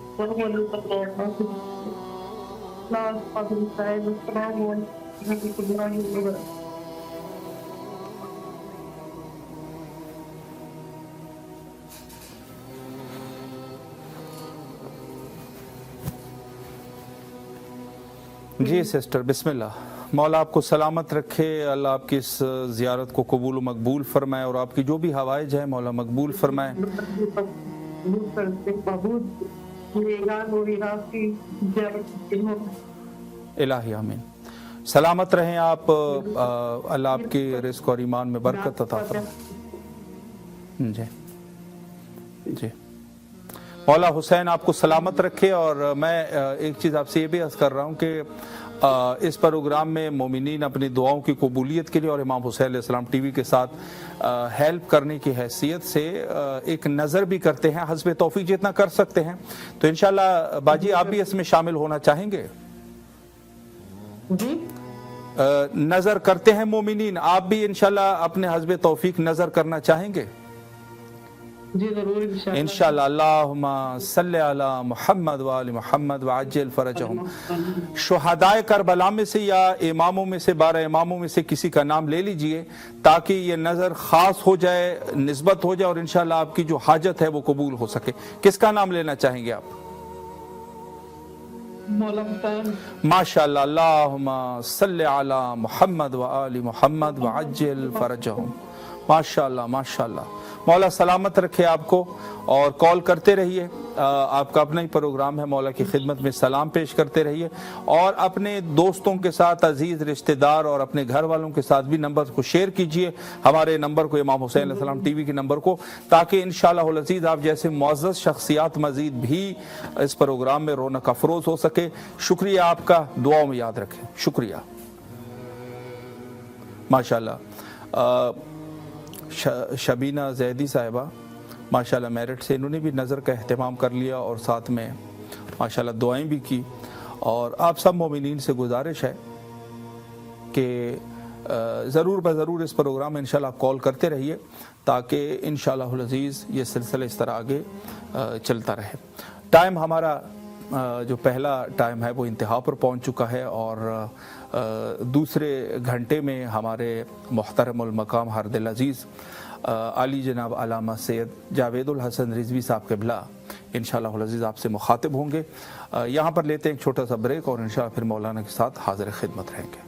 جی سسٹر بسم اللہ۔ مولا آپ کو سلامت رکھے، اللہ آپ کی اس زیارت کو قبول و مقبول فرمائے، اور آپ کی جو بھی حوائج ہیں مولا مقبول فرمائے۔ الہی آمین۔ سلامت رہیں آپ، اللہ آپ کی رزق اور ایمان میں برکت عطا فرمائے۔ جی جی مولا حسین آپ کو سلامت رکھے، اور میں ایک چیز آپ سے یہ بھی عرض کر رہا ہوں کہ اس پروگرام میں مومنین اپنی دعاؤں کی قبولیت کے لیے اور امام حسین علیہ السلام ٹی وی کے ساتھ ہیلپ کرنے کی حیثیت سے ایک نظر بھی کرتے ہیں، حسب توفیق جتنا کر سکتے ہیں۔ تو انشاءاللہ باجی آپ بھی اس میں شامل ہونا چاہیں گے؟ جی نظر کرتے ہیں مومنین، آپ بھی انشاءاللہ اپنے حسب توفیق نظر کرنا چاہیں گے؟ جی ضرور انشاءاللہ۔ اللہم صلی علی محمد وآل محمد وعجل فرجہم۔ شہدائے کربلا میں سے یا اماموں میں سے 12 اماموں میں سے کسی کا نام لے لیجئے، تاکہ یہ نظر خاص ہو جائے، نسبت ہو جائے، اور انشاءاللہ آپ کی جو حاجت ہے وہ قبول ہو سکے۔ کس کا نام لینا چاہیں گے آپ؟ ماشاءاللہ۔ اللہم صلی علی محمد وآل محمد وعجل فرجہم۔ ماشاءاللہ ماشاءاللہ۔ مولا سلامت رکھے آپ کو، اور کال کرتے رہیے، آپ کا اپنا ہی پروگرام ہے، مولا کی خدمت میں سلام پیش کرتے رہیے، اور اپنے دوستوں کے ساتھ، عزیز رشتہ دار اور اپنے گھر والوں کے ساتھ بھی نمبر کو شیئر کیجئے، ہمارے نمبر کو، امام حسین علیہ السلام ٹی وی کے نمبر کو، تاکہ انشاءاللہ العزیز آپ جیسے معزز شخصیات مزید بھی اس پروگرام میں رونق افروز ہو سکے۔ شکریہ آپ کا، دعاؤں میں یاد رکھیں، شکریہ۔ ماشاءاللہ شبینہ زیدی صاحبہ ماشاءاللہ میرٹ سے، انہوں نے بھی نظر کا اہتمام کر لیا، اور ساتھ میں ماشاءاللہ دعائیں بھی کی، اور آپ سب مومنین سے گزارش ہے کہ ضرور بضرور اس پروگرام میں انشاءاللہ کال کرتے رہیے، تاکہ انشاءاللہ العزیز یہ سلسلہ اس طرح آگے چلتا رہے۔ ٹائم ہمارا جو پہلا ٹائم ہے وہ انتہا پر پہنچ چکا ہے، اور دوسرے گھنٹے میں ہمارے محترم المقام ہر دل عزیز علی جناب علامہ سید جاوید الحسن رضوی صاحب قبلہ انشاءاللہ العزیز آپ سے مخاطب ہوں گے۔ یہاں پر لیتے ہیں ایک چھوٹا سا بریک، اور انشاءاللہ پھر مولانا کے ساتھ حاضر خدمت رہیں گے۔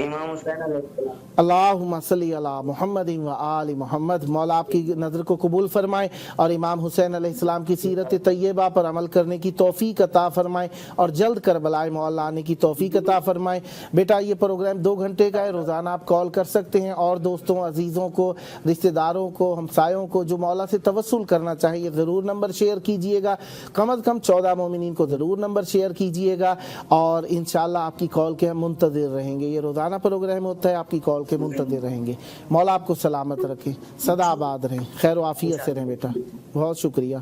امام حسین علیہ السلام۔ اللہم صلی علی محمد و آل محمد۔ مولا آپ کی نظر کو قبول فرمائے اور امام حسین علیہ السلام کی سیرت طیبہ پر عمل کرنے کی توفیق عطا فرمائے اور جلد کربلائے مولا آنے کی توفیق عطا فرمائے۔ بیٹا یہ پروگرام 2 گھنٹے کا ہے، روزانہ آپ کال کر سکتے ہیں اور دوستوں عزیزوں کو رشتہ داروں کو ہمسایوں کو جو مولا سے توسل کرنا چاہیے ضرور نمبر شیئر کیجئے گا، کم از کم 14 مومنین کو ضرور نمبر شیئر کیجئے گا اور انشاءاللہ آپ کی کال کے ہم منتظر رہیں گے۔ یہ روزانہ پروگرام ہوتا ہے، آپ کی کال کے منتظر رہیں گے۔ مولا آپ کو سلامت رکھیں، سدا آباد رہیں، خیر و عافیت سے رہیں بیٹا۔ بہت شکریہ،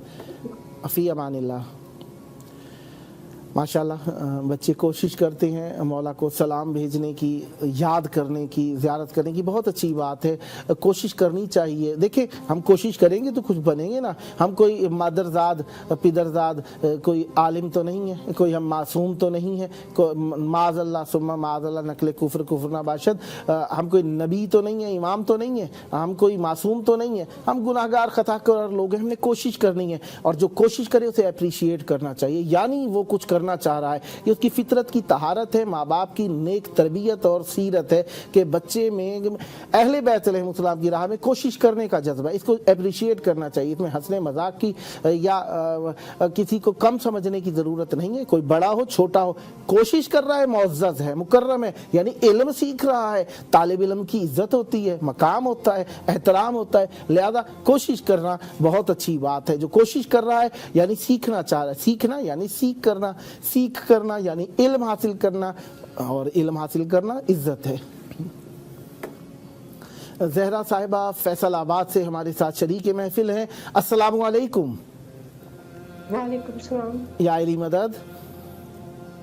فی امان اللہ۔ ماشاءاللہ بچے کوشش کرتے ہیں مولا کو سلام بھیجنے کی، یاد کرنے کی، زیارت کرنے کی، بہت اچھی بات ہے، کوشش کرنی چاہیے۔ دیکھیں ہم کوشش کریں گے تو کچھ بنیں گے نا، ہم کوئی مادرزاد پدرزاد کوئی عالم تو نہیں ہے، کوئی ہم معصوم تو نہیں ہے، معاذ اللہ ثم معاذ اللہ نقل کفر نہ باشد، ہم کوئی نبی تو نہیں ہے، امام تو نہیں ہے، ہم کوئی معصوم تو نہیں ہے، ہم گناہگار خطا کار لوگ ہیں، ہم نے کوشش کرنی ہے اور جو کوشش کرے اسے اپریشیٹ کرنا چاہیے، یعنی وہ کچھ کرنا چاہ رہا ہے، یہ اس کی فطرت کی طہارت ہے، ماں باپ کی نیک تربیت اور سیرت ہے کہ بچے میں اہل بیت علیہ السلام کی راہ میں کوشش کرنے کا جذبہ ہے، اس کو اپریشیٹ کرنا چاہیے، اس میں ہنسنے مذاق کی یا کسی کو کم سمجھنے کی ضرورت نہیں ہے، کوئی بڑا ہو چھوٹا ہو کوشش کر رہا ہے معزز ہے، مکرم ہے، یعنی علم سیکھ رہا ہے، طالب علم کی عزت ہوتی ہے، مقام ہوتا ہے، احترام ہوتا ہے، لہذا کوشش کرنا بہت اچھی بات ہے۔ جو کوشش کر رہا ہے یعنی سیکھنا چاہ رہا ہے، سیکھنا یعنی سیکھ کرنا یعنی علم حاصل کرنا، اور علم حاصل کرنا عزت ہے۔ زہرا صاحبہ فیصل آباد سے ہمارے ساتھ شریک محفل ہیں۔ السلام علیکم۔ وعلیکم السلام۔ یا علی مدد،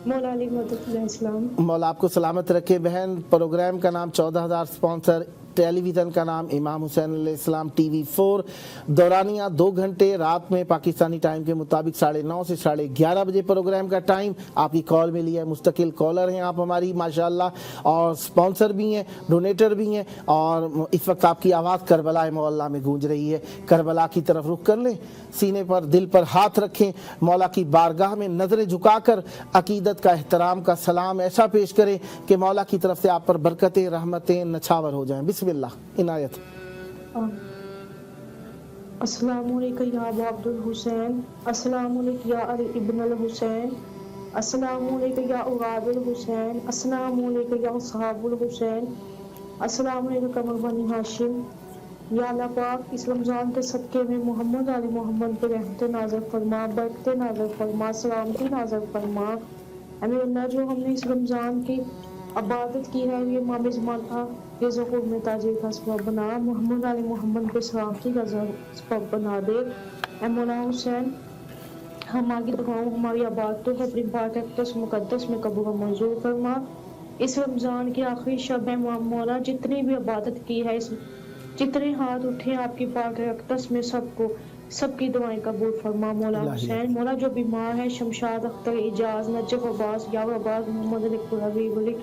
مولا علی مدد علیہ السلام۔ مولا آپ کو سلامت رکھے بہن۔ پروگرام کا نام 14,000 سپانسر، ٹیلی ویژن کا نام امام حسین علیہ السلام ٹی وی 4، دورانیہ 2 گھنٹے رات میں پاکستانی ٹائم کے مطابق 9:30 سے 11:30 بجے پروگرام کا ٹائم۔ آپ کی کال ملی ہے، مستقل کالر ہیں آپ ہماری ماشاءاللہ، اور سپانسر بھی ہیں، ڈونیٹر بھی ہیں، اور اس وقت آپ کی آواز کربلا مولا میں گونج رہی ہے۔ کربلا کی طرف رخ کر لیں، سینے پر دل پر ہاتھ رکھیں، مولا کی بارگاہ میں نظریں جھکا کر عقیدت کا احترام کا سلام ایسا پیش کریں کہ مولا کی طرف سے آپ پر برکتیں رحمتیں نچھاور ہو جائیں۔ بسم اللہ عنایت۔ السلام علیکم یا ابو عبد الحسین، السلام علیکم یا علی ابن الحسین، السلام علیکم یا اولاد الحسین، السلام علیکم یا اصحاب الحسین، السلام علیکم قمر بنی ہاشم۔ یا اللہ پاک اس رمضان کے صدقے میں محمد علی محمد پر رحمت نازل فرما، برکت نازل فرما، سلامتی نازل فرما۔ اے اللہ جو ہم نے اس رمضان کی عبادت کی ہے یہ ماہ زمانہ یہ ظہور میں تاجر کا سبب بنا، محمد علی محمد پہ سلامتی کا سبب بنا دے۔ اے مولا حسین ہماری دعاؤں ہماری عبادتوں کو اپنی پاک اقدس مقدس میں قبول و منظور فرما۔ اس رمضان کی آخری شب ہے مولا، جتنی بھی عبادت کی ہے، جتنے ہاتھ اٹھے آپ کی پاک اقدس میں سب کی دعائیں قبول فرما مولا حسین۔ مولا جو بیمار ہے، شمشاد اختر، اجاز، نجف عباس، یاور عباس، محمد علی حبیب علی،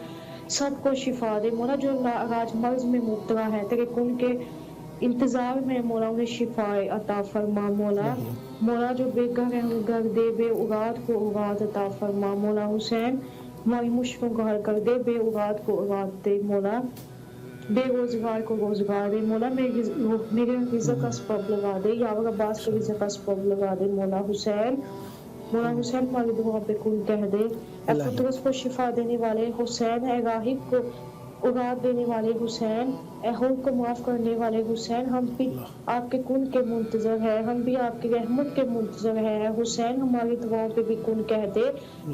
سب کو شفا دے مولا۔ جو آج مرض میں مبتلا ہے تیرے کن کے انتظار میں مولا انہیں شفا عطا فرما مولا۔ مولا جو بے گھر ہے انہیں گھر دے، بے اولاد کو اولاد عطا فرما مولا حسین۔ ہماری مشکلوں کو حل کر دے، بے اولاد کو اولاد دے مولا، بے روزگار کو روزگار دے مولا، میرے رزق کا سبب لگا دے، یاور عباس کے رزق کا سبب لگا دے مولا حسین۔ مولا حسین ہماری دعا پہ کن کہہ دے، اے فطرت کو شفا دینے والے حسین، اے راہب کو اولاد دینے والے حسین، اے حور کو معاف کرنے والے حسین، ہم بھی آپ کے کن کے منتظر ہیں، ہم بھی آپ کی رحمت کے منتظر ہیں۔ اے حسین ہماری دعاؤں پہ بھی کن کہہ دے،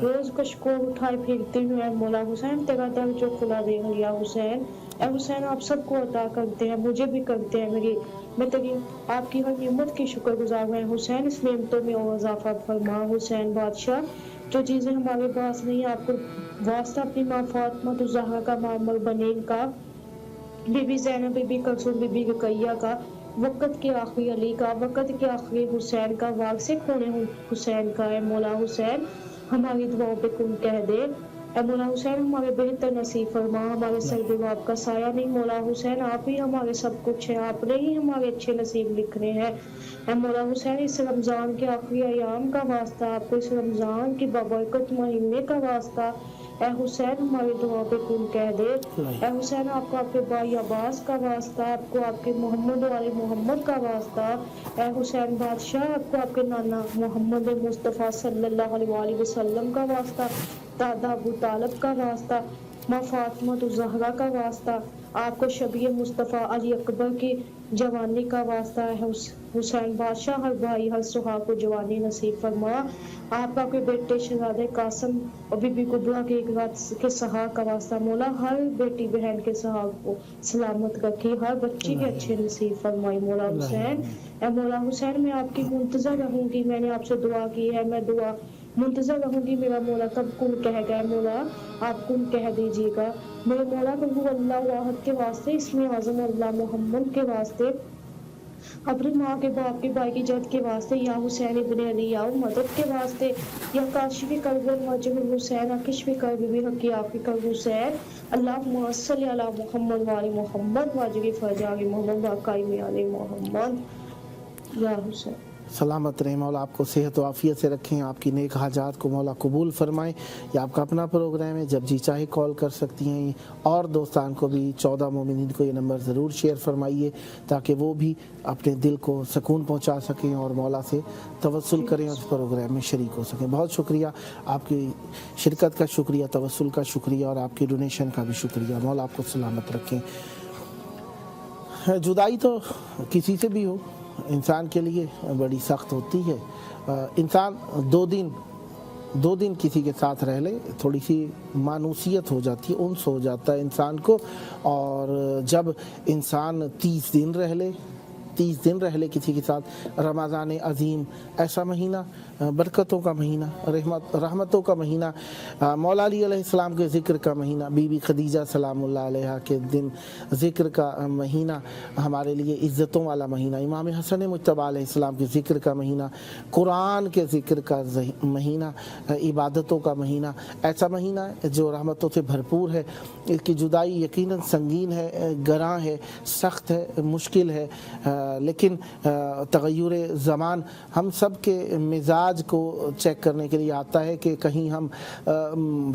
روز کشکول اٹھائے پھرتے ہوئے مولا حسین تیرا در جو کھلا دے یا حسین۔ اے حسین آپ سب کو عطا کرتے ہیں، مجھے بھی کرتے ہیں، میں تیری آپ کی ہر نعمت کی شکر گزار ہوں حسین، اس نعمتوں میں اور اضافہ فرما حسین بادشاہ۔ جو چیزیں ہمارے پاس نہیں آپ کو واسطہ اپنی ماں فاطمہ الزہرا کا، معمر بنین کا، بی بی زینب، بی بی کلثوم، بی بی رقیہ کا، وقت کے آخری علی کا، وقت کے آخری حسین کا، واقع کھونے حسین کا۔ اے مولا حسین ہماری دعاؤں پہ کن کہہ دے، اے مولا حسین ہمارے بہتر نصیب فرما، ہمارے سر پہ آپ کا سایہ نہیں مولا حسین، آپ ہی ہمارے سب کچھ ہے، آپ نے ہی ہمارے اچھے نصیب لکھنے ہیں۔ اے مولا حسین اس رمضان کے آخری ایام کا واسطہ، آپ کو اس رمضان کی بابرکت مہینے کا واسطہ، اے حسین ہماری دعا پہ کن کہہ دے۔ اے حسین آپ کو آپ کے بھائی عباس کا واسطہ، آپ کو آپ کے محمد والے محمد کا واسطہ، اے حسین بادشاہ آپ کو آپ کے نانا محمد مصطفیٰ صلی اللہ علیہ وآلہ وسلم کا واسطہ، دادا ابو طالب کا واسطہ، ماں فاطمہ الزہرا کا واسطہ، آپ کو شبیہ مصطفیٰ علی اکبر کی جوانی کا واسطہ ہے۔ حسین بادشاہ ہر بھائی ہر سہاگ کو جوانی نصیب فرما۔ آپ کا کوئی بیٹے شہزادے قاسم اور بی بی کبریٰ کی ایک رات کے سہاگ کا واسطہ مولا ہر بیٹی بہن کے سہاگ کو سلامت رکھی، ہر بچی کے اچھے نصیب فرمائی مولا حسین۔ اے مولا حسین میں آپ کی منتظر رہوں گی، میں نے آپ سے دعا کی ہے، میں دعا منتظر رہوں گی میرا مولا کب کن کہہ گئے، مولا آپ کن کہہ دیجیے گا میرے مولا، کہ اللہ واحد کے واسطے، اسم اعظم اللہ محمد کے واسطے، اپنی ماں کے باپ کے بھائی کی جد کے واسطے، یا حسین ابن علی یا مدد کے واسطے، یا کاشف کرب وجہ حسین کشف کرب بھی حقی آپ کی کرب حسین، اللہم صلی علی محمد وعلی محمد واجب فرجاوی محمد واقعی علی محمد یا حسین۔ سلامت رہیں مولا، آپ کو صحت و عافیت سے رکھیں، آپ کی نیک حاجات کو مولا قبول فرمائیں۔ یہ آپ کا اپنا پروگرام ہے، جب جی چاہے کال کر سکتی ہیں، اور دوستان کو بھی 14 مومنین کو یہ نمبر ضرور شیئر فرمائیے تاکہ وہ بھی اپنے دل کو سکون پہنچا سکیں اور مولا سے توسل کریں اور اس پروگرام میں شریک ہو سکیں۔ بہت شکریہ، آپ کی شرکت کا شکریہ، توسل کا شکریہ اور آپ کی ڈونیشن کا بھی شکریہ۔ مولا آپ کو سلامت رکھیں۔ جدائی تو کسی سے بھی ہو انسان کے لیے بڑی سخت ہوتی ہے۔ انسان دو دن کسی کے ساتھ رہ لے تھوڑی سی مانوسیت ہو جاتی ہے، انس ہو جاتا ہے انسان کو، اور جب انسان 30 دن رہ لے کسی کے ساتھ، رمضان عظیم ایسا مہینہ، برکتوں کا مہینہ، رحمتوں کا مہینہ، مولا علی علیہ السلام کے ذکر کا مہینہ، بی بی خدیجہ سلام اللہ علیہا کے دن ذکر کا مہینہ، ہمارے لیے عزتوں والا مہینہ، امام حسن مجتبیٰ علیہ السلام کے ذکر کا مہینہ، قرآن کے ذکر کا مہینہ، عبادتوں کا مہینہ، ایسا مہینہ جو رحمتوں سے بھرپور ہے۔ اس کی جدائی یقیناً سنگین ہے، گراں ہے، سخت ہے، مشکل ہے، لیکن تغیر زمان ہم سب کے مزاج کو چیک کرنے کے لیے آتا ہے کہ کہیں ہم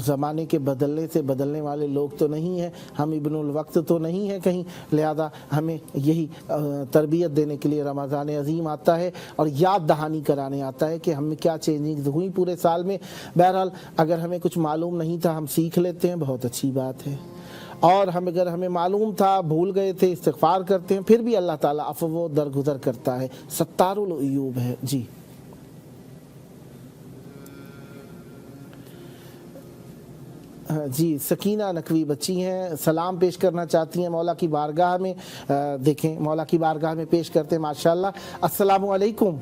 زمانے کے بدلنے سے بدلنے والے لوگ تو نہیں ہیں، ہم ابن الوقت تو نہیں ہیں کہیں، لہذا ہمیں یہی تربیت دینے کے لیے رمضان عظیم آتا ہے اور یاد دہانی کرانے آتا ہے کہ ہم میں کیا چینجنگ ہوئی پورے سال میں۔ بہرحال اگر ہمیں کچھ معلوم نہیں تھا ہم سیکھ لیتے ہیں، بہت اچھی بات ہے، اور اگر ہمیں معلوم تھا بھول گئے تھے استغفار کرتے ہیں، پھر بھی اللہ تعالیٰ عفو و درگزر کرتا ہے، ستار العیوب ہے۔ جی سکینہ نقوی بچی ہیں، سلام پیش کرنا چاہتی ہیں مولا کی بارگاہ میں، دیکھیں مولا کی بارگاہ میں پیش کرتے ہیں ماشاءاللہ۔ السلام علیکم۔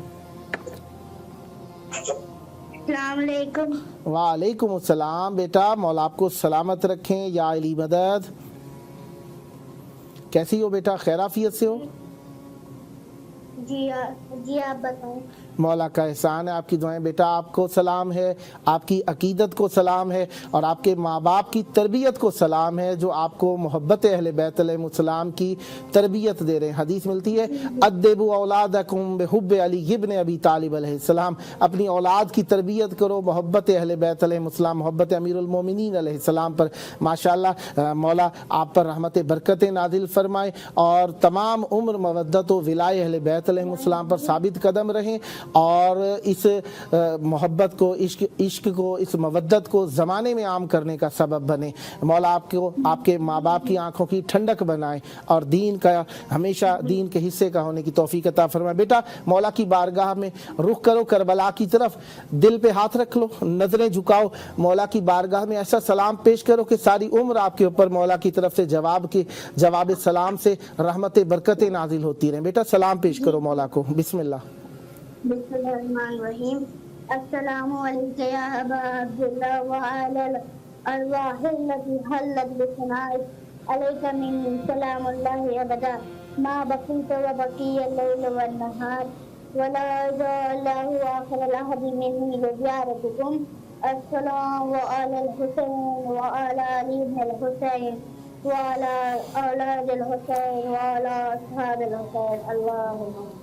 السلام علیکم۔ وعلیکم السلام بیٹا، مولا آپ کو سلامت رکھیں یا علی مدد۔ کیسی ہو بیٹا، خیر عافیت سے ہو؟ جی آپ بتائیں۔ مولا کا احسان ہے، آپ کی دعائیں بیٹا، آپ کو سلام ہے، آپ کی عقیدت کو سلام ہے، اور آپ کے ماں باپ کی تربیت کو سلام ہے جو آپ کو محبت اہل بیت علیہ السلام کی تربیت دے رہے ہیں۔ حدیث ملتی ہے ادبوا اولادکم بحب علی ابن ابی طالب علیہ السلام، اپنی اولاد کی تربیت کرو محبت اہل بیت علیہ السلام، محبت امیر المومنین علیہ السلام پر۔ ماشاءاللہ مولا آپ پر رحمت برکتیں نازل فرمائے اور تمام عمر مودت و ولائے اہل بیت علیہ السلام پر ثابت قدم رہیں، اور اس محبت کو، عشق کو، اس مودت کو زمانے میں عام کرنے کا سبب بنے۔ مولا آپ کو، آپ کے ماں باپ کی آنکھوں کی ٹھنڈک بنائے اور دین کا، ہمیشہ دین کے حصے کا ہونے کی توفیق عطا فرمائے۔ بیٹا مولا کی بارگاہ میں رخ کرو کربلا کی طرف، دل پہ ہاتھ رکھ لو، نظریں جھکاؤ، مولا کی بارگاہ میں ایسا سلام پیش کرو کہ ساری عمر آپ کے اوپر مولا کی طرف سے جواب سلام سے رحمت برکتیں نازل ہوتی رہیں۔ بیٹا سلام پیش کرو مولا کو، بسم اللہ۔ بسم اللہ الرحمن الرحیم۔ السلام علیکم یا ابا عبداللہ وعلی الارواح التي حلت بثنائك علیک من سلام اللہ ابدا ما بقیت وبقی اللیل والنہار ولا يزال الله آخر العهد مني لزيارتكم السلام علی الحسین وعلى علی بن الحسین وعلى اولاد الحسین وعلى اصحاب الحسین اللهم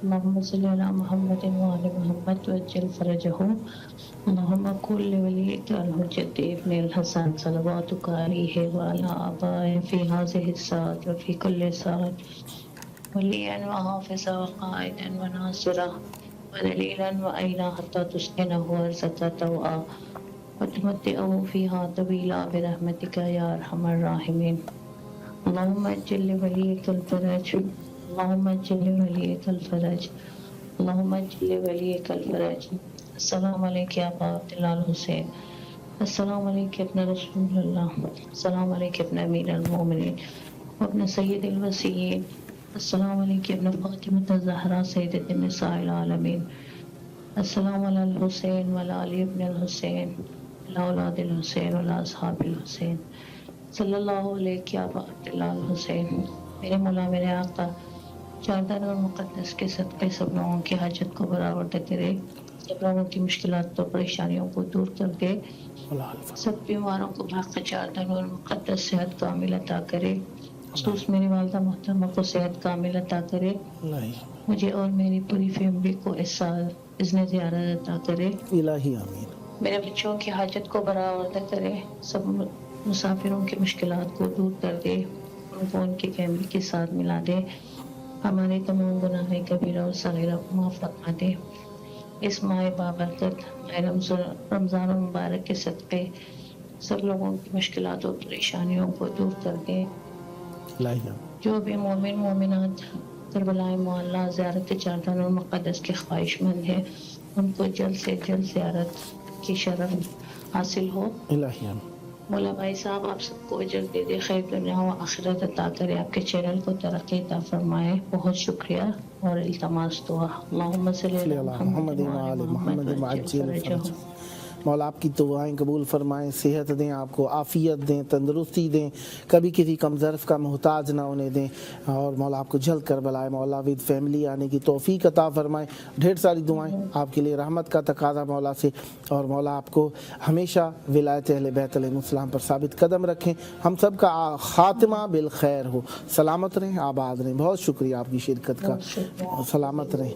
اللهم صل على محمد وعلى محمد وجل فرجهم اللهم كل وليك الحجة ابن الحسن صلواتك عليه وعلى آبائه في هذه الساعة وفي كل ساعة وليا وحافظا وقائدا وناصرا ودليلا وأينا حتى تسكنه أرزك طوعا وتمتعه فيها طويلا برحمتك يا أرحم الراحمين اللهم اجل لوليك الفرج اللهم اجل لوليك الفرج اللهم اجل لوليك الفرج السلام عليك يا أبا عبد الله الحسين السلام عليك يا ابن رسول الله السلام عليك يا ابن أمير المؤمنين وابن سيد الوصيين السلام عليك يا ابن فاطمة الزهراء سيدة النساء العالمين السلام على الحسين وعلى علي ابن الحسين وعلى أولاد الحسين وعلى أصحاب الحسين صلی اللہ علیہ یا ابا عبداللہ الحسین میرے مولا میرے آقا چاردن اور مقدس کے صدقے سب لوگوں کی حاجت کو برآورد کرے سب لوگوں کی مشکلات اور پریشانیوں کو دور کر دے سب بیماروں کو حق چاردن اور مقدس صحت کامل عطا کرے خصوص میری والدہ محترمہ کو صحت کامل عطا کرے مجھے اور میری پوری فیملی کو اس سال اذن زیارت عطا کرے الہی آمین میرے بچوں کی حاجت کو برآورد کرے سب مسافروں کی مشکلات کو دور کر دے ان کو ان کی فیملی کے ساتھ ملا دے ہمارے تمام گناہ کبیرہ اور صغیرہ کو معاف فرما دے اس ماہ بابرکت رمضان المبارک کے صدقے سب لوگوں کی مشکلات اور پریشانیوں کو دور کر دے جو بھی مومن مومنات کربلا معلیٰ زیارت چاردن اور مقدس کے خواہش مند ہیں ان کو جلد سے جلد زیارت کی شرف حاصل ہو مولا بھائی صاحب آپ سب کو اجر دے دے خیر دنیا و آخرت عطا کرے آپ کے چینل کو ترقی عطا فرمائے بہت شکریہ اور التماس دعا اللہم صلی علی محمد وعلی محمد وعجل فرجہ مولا آپ کی دعائیں قبول فرمائیں صحت دیں آپ کو عافیت دیں تندرستی دیں کبھی کسی کم ظرف کا محتاج نہ ہونے دیں اور مولا آپ کو جلد کربلائے مولا ود فیملی آنے کی توفیق عطا فرمائیں ڈھیر ساری دعائیں آپ کے لیے رحمت کا تقاضا مولا سے اور مولا آپ کو ہمیشہ ولایت اہل بیت علیہ السلام پر ثابت قدم رکھیں ہم سب کا خاتمہ بالخیر ہو سلامت رہیں آباد رہیں بہت شکریہ آپ کی شرکت کا سلامت رہیں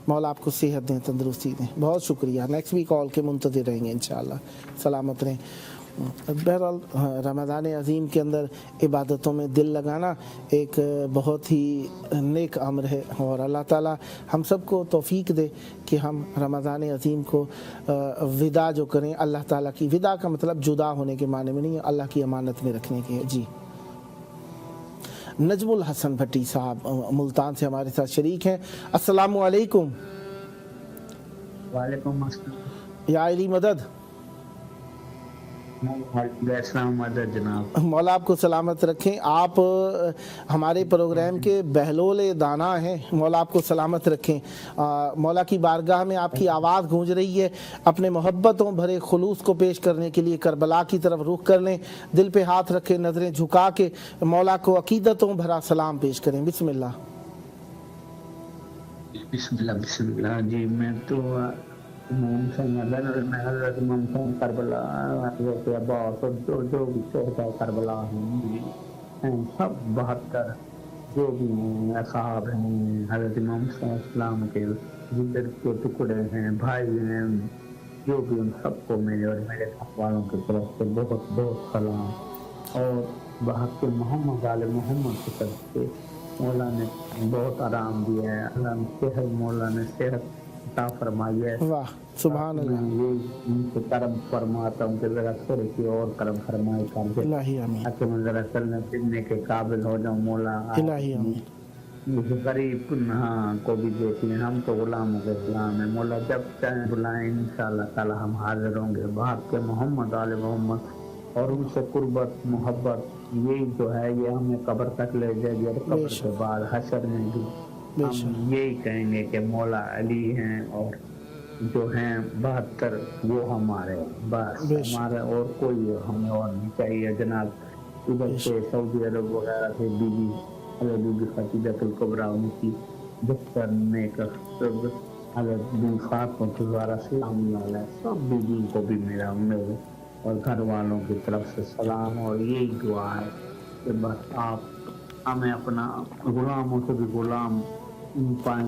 مولا آپ کو صحت دیں تندرستی دیں بہت شکریہ نیکسٹ بھی کال کے منتظر رہیں گے انشاءاللہ سلامت رہیں بہرحال رمضان عظیم کے اندر عبادتوں میں دل لگانا ایک بہت ہی نیک امر ہے اور اللہ تعالی ہم سب کو توفیق دے کہ ہم رمضان عظیم کو وداع جو کریں اللہ تعالیٰ کی وداع کا مطلب جدا ہونے کے معنی میں نہیں اللہ کی امانت میں رکھنے کے جی نجم الحسن بھٹی صاحب ملتان سے ہمارے ساتھ شریک ہیں السلام علیکم وعلیکم السلام یا علی مدد السلام مدد جناب مولا آپ کو سلامت رکھیں آپ ہمارے پروگرام کے بہلول دانا ہیں مولا آپ کو سلامت رکھیں مولا کی بارگاہ میں آپ کی آواز گونج رہی ہے اپنے محبتوں بھرے خلوص کو پیش کرنے کے لیے کربلا کی طرف رخ کر لیں دل پہ ہاتھ رکھیں نظریں جھکا کے مولا کو عقیدتوں بھرا سلام پیش کریں بسم اللہ بسم اللہ جی میں تو حضرت ممتن کربلا حضرت عباس اور جو بھی شہداء کربلا ہیں سب 72 جو بھی صحاب ہیں حضرت محمد صلی اللہ علیہ وسلم کے جگر کے ٹکڑے ہیں بھائی ہیں جو بھی ان سب کو میرے اور میرے گھر والوں کی طرف سے بہت بہت سلام اور بحق محمد علی محمد کی طرف سے مولا نے بہت آرام دیا ہے اللہ نے صحت مولا نے صحت عطا فرمائی ہے واہ سبحان اللہ یہ ان کو کرم فرماتا ہوں کہ ذرا تھوڑی سی اور کرم فرمائی کر دے الہی آمین تاکہ میں ذرا چلنے پھرنے کے قابل ہو جاؤں مولا الہی آمین غریب کو بھی دیکھیں ہم تو غلاموں کے غلام ہیں مولا جب چاہیں بلائیں انشاءاللہ تعالی ہم حاضر ہوں گے بھاگ کے محمد آل محمد اور ان سے قربت محبت یہی جو ہے یہ ہمیں قبر تک لے جائے گی اور قبر کے بعد حشر میں بھی ہم یہی کہیں گے کہ مولا علی ہیں اور جو ہیں 72 وہ ہمارے بس ہمارے اور کوئی ہمیں اور نہیں چاہیے جناب ادھر سے سعودی عرب وغیرہ سے بی بی خدیجہ الکبریٰ ان کی بستر میں حضرت بن خاتون کے دوارا سلام علیہ سب بیوی کو بھی میرا میرے اور گھر والوں کی طرف سے سلام اور یہی دعا ہے کہ بس آپ ہمیں اپنا غلاموں سے بھی غلام پائیں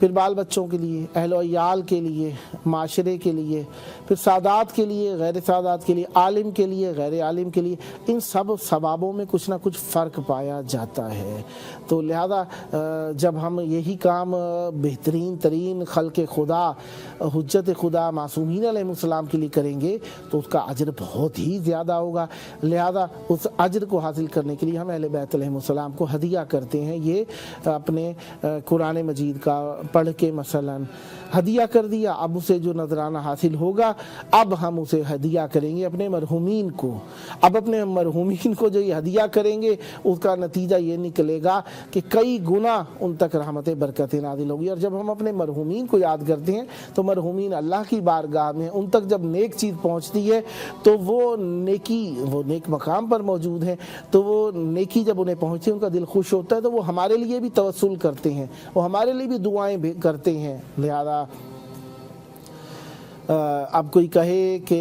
پھر بال بچوں کے لیے، اہل و عیال کے لیے، معاشرے کے لیے، پھر سادات کے لیے، غیر سادات کے لیے، عالم کے لیے، غیر عالم کے لیے، ان سب ثوابوں میں کچھ نہ کچھ فرق پایا جاتا ہے۔ تو لہذا جب ہم یہی کام بہترین ترین خلق خدا، حجت خدا معصومین علیہ السلام کے لیے کریں گے تو اس کا اجر بہت ہی زیادہ ہوگا۔ لہذا اس اجر کو حاصل کرنے کے لیے ہم اہل بیت علیہ السلام کو ہدیہ کرتے ہیں۔ یہ اپنے قرآن مجید کا پڑھ کے مثلا ہدیہ کر دیا، اب اسے جو نذرانہ حاصل ہوگا اب ہم اسے ہدیہ کریں گے اپنے مرحومین کو۔ اب اپنے مرحومین کو جو یہ ہدیہ کریں گے اس کا نتیجہ یہ نکلے گا کہ کئی گنا ان تک رحمت برکت نازل ہوگی۔ اور جب ہم اپنے مرحومین کو یاد کرتے ہیں تو مرحومین اللہ کی بارگاہ میں ان تک جب نیک چیز پہنچتی ہے تو وہ نیکی، وہ نیک مقام پر موجود ہیں، تو وہ نیکی جب انہیں پہنچتی ہے ان کا دل خوش ہوتا ہے، تو وہ ہمارے لیے بھی توسل کرتے ہیں، وہ ہمارے لیے بھی دعائیں کرتے ہیں۔ لہذا اب کوئی کہے کہ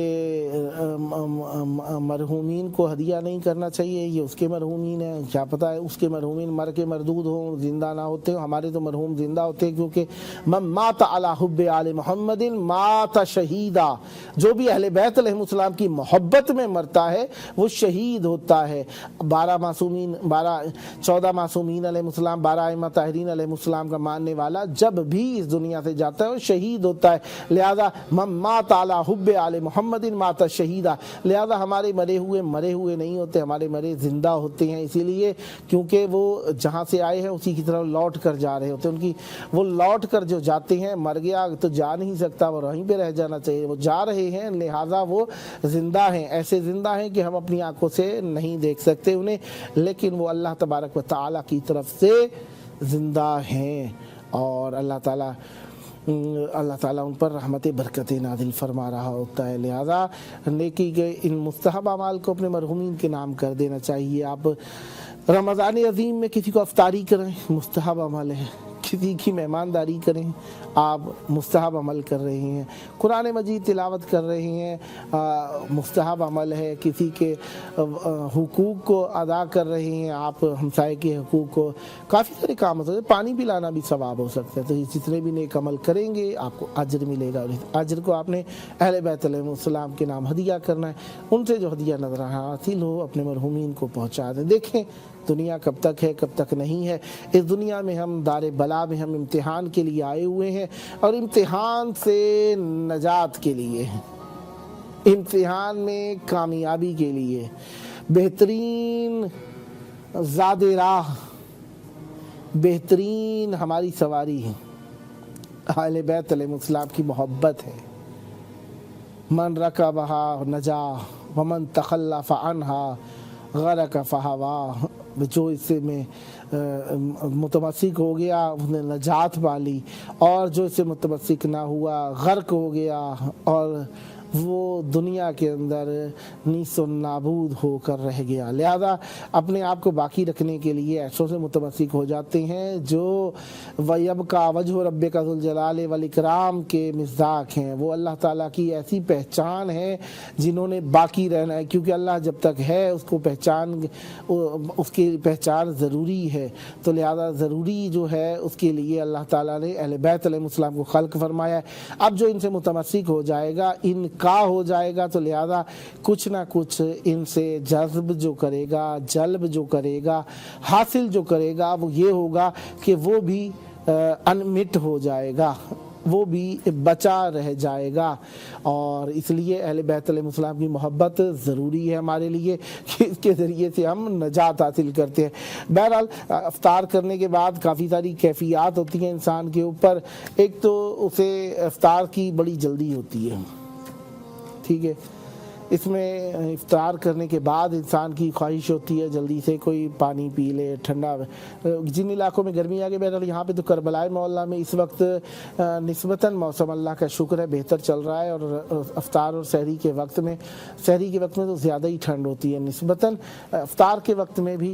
مرحومین کو ہدیہ نہیں کرنا چاہیے، یہ اس کے مرحومین ہیں، کیا پتہ ہے اس کے مرحومین مر کے مردود ہوں، زندہ نہ ہوتے ہوں، ہمارے تو مرحوم زندہ ہوتے ہیں، کیونکہ من مات علی حب آل محمد مات شہیدا، جو بھی اہل بیت علیہ السلام کی محبت میں مرتا ہے وہ شہید ہوتا ہے۔ 14 معصومین علیہ السلام، 12 ائمہ طاہرین علیہ السلام کا ماننے والا جب بھی اس دنیا سے جاتا ہے وہ شہید ہوتا ہے۔ لہذا من مات علی حب آل محمد مات شہیدہ، لہذا ہمارے مرے ہوئے نہیں ہوتے، ہمارے مرے زندہ ہوتے ہیں، اسی لیے کیونکہ وہ جہاں سے آئے ہیں اسی کی طرف لوٹ کر جا رہے ہوتے ہیں۔ ان کی وہ لوٹ کر جو جاتے ہیں، مر گیا تو جا نہیں سکتا، وہ وہیں پہ رہ جانا چاہیے، وہ جا رہے ہیں، لہذا وہ زندہ ہیں، ایسے زندہ ہیں کہ ہم اپنی آنکھوں سے نہیں دیکھ سکتے انہیں، لیکن وہ اللہ تبارک و تعالیٰ کی طرف سے زندہ ہیں، اور اللہ تعالیٰ ان پر رحمت برکت نازل فرما رہا ہوتا ہے۔ لہذا نیکی کے ان مستحب اعمال کو اپنے مرحومین کے نام کر دینا چاہیے۔ آپ رمضان عظیم میں کسی کو افطاری کریں، مستحب عمل ہے، کسی کی مہمانداری کریں، آپ مستحب عمل کر رہے ہیں، قرآن مجید تلاوت کر رہے ہیں، مستحب عمل ہے، کسی کے حقوق کو ادا کر رہے ہیں آپ، ہمسائے کے حقوق کو، کافی سارے کام ہو سکتے ہیں، پانی پلانا بھی ثواب ہو سکتا ہے۔ تو جتنے بھی نیک عمل کریں گے آپ کو اجر ملے گا، اور اس اجر کو آپ نے اہل بیت علیہ السلام کے نام ہدیہ کرنا ہے، ان سے جو ہدیہ نظر حاصل ہو اپنے مرحومین کو پہنچا دیں۔ دیکھیں دنیا کب تک ہے کب تک نہیں ہے، اس دنیا میں ہم دار بلا میں ہم امتحان کے لیے آئے ہوئے ہیں، اور امتحان سے نجات کے لیے، امتحان میں کامیابی کے لیے بہترین زاد راہ، بہترین ہماری سواری ہے اہل بیت علیہ السلام کی محبت ہے۔ من رکبہا نجا ومن تخلف عنہا غرق فہوا، جو اس سے میں متمسک ہو گیا اس نے نجات پالی، اور جو اس سے متمسک نہ ہوا غرق ہو گیا، اور وہ دنیا کے اندر نیست و نابود ہو کر رہ گیا۔ لہذا اپنے آپ کو باقی رکھنے کے لیے ایسوں سے متمسک ہو جاتے ہیں جو وَيَبْقَى وَجْهُ رَبِّكَ ذُو الْجَلَالِ وَالْإِكْرَامِ کے مصداق ہیں، وہ اللہ تعالیٰ کی ایسی پہچان ہے جنہوں نے باقی رہنا ہے، کیونکہ اللہ جب تک ہے اس کو اس کی پہچان ضروری ہے، تو لہذا ضروری جو ہے اس کے لیے اللہ تعالیٰ نے اہل بیت علیہ السلام کو خلق فرمایا ہے۔ اب جو ان سے متمسک ہو جائے گا، ان کا ہو جائے گا، تو لہذا کچھ نہ کچھ ان سے جذب جو کرے گا، جلب جو کرے گا، حاصل جو کرے گا، وہ یہ ہوگا کہ وہ بھی انمٹ ہو جائے گا، وہ بھی بچا رہ جائے گا۔ اور اس لیے اہل بیت علیہ السلام کی محبت ضروری ہے ہمارے لیے کہ اس کے ذریعے سے ہم نجات حاصل کرتے ہیں۔ بہرحال افطار کرنے کے بعد کافی ساری کیفیات ہوتی ہیں انسان کے اوپر، ایک تو اسے افطار کی بڑی جلدی ہوتی ہے، ٹھیک ہے، اس میں افطار کرنے کے بعد انسان کی خواہش ہوتی ہے جلدی سے کوئی پانی پی لے، ٹھنڈا، جن علاقوں میں گرمی آ گئی، بہرحال یہاں پہ تو کربلائے معلیٰ میں اس وقت نسبتاً موسم اللہ کا شکر ہے بہتر چل رہا ہے، اور افطار اور سحری کے وقت میں تو زیادہ ہی ٹھنڈ ہوتی ہے نسبتاً، افطار کے وقت میں بھی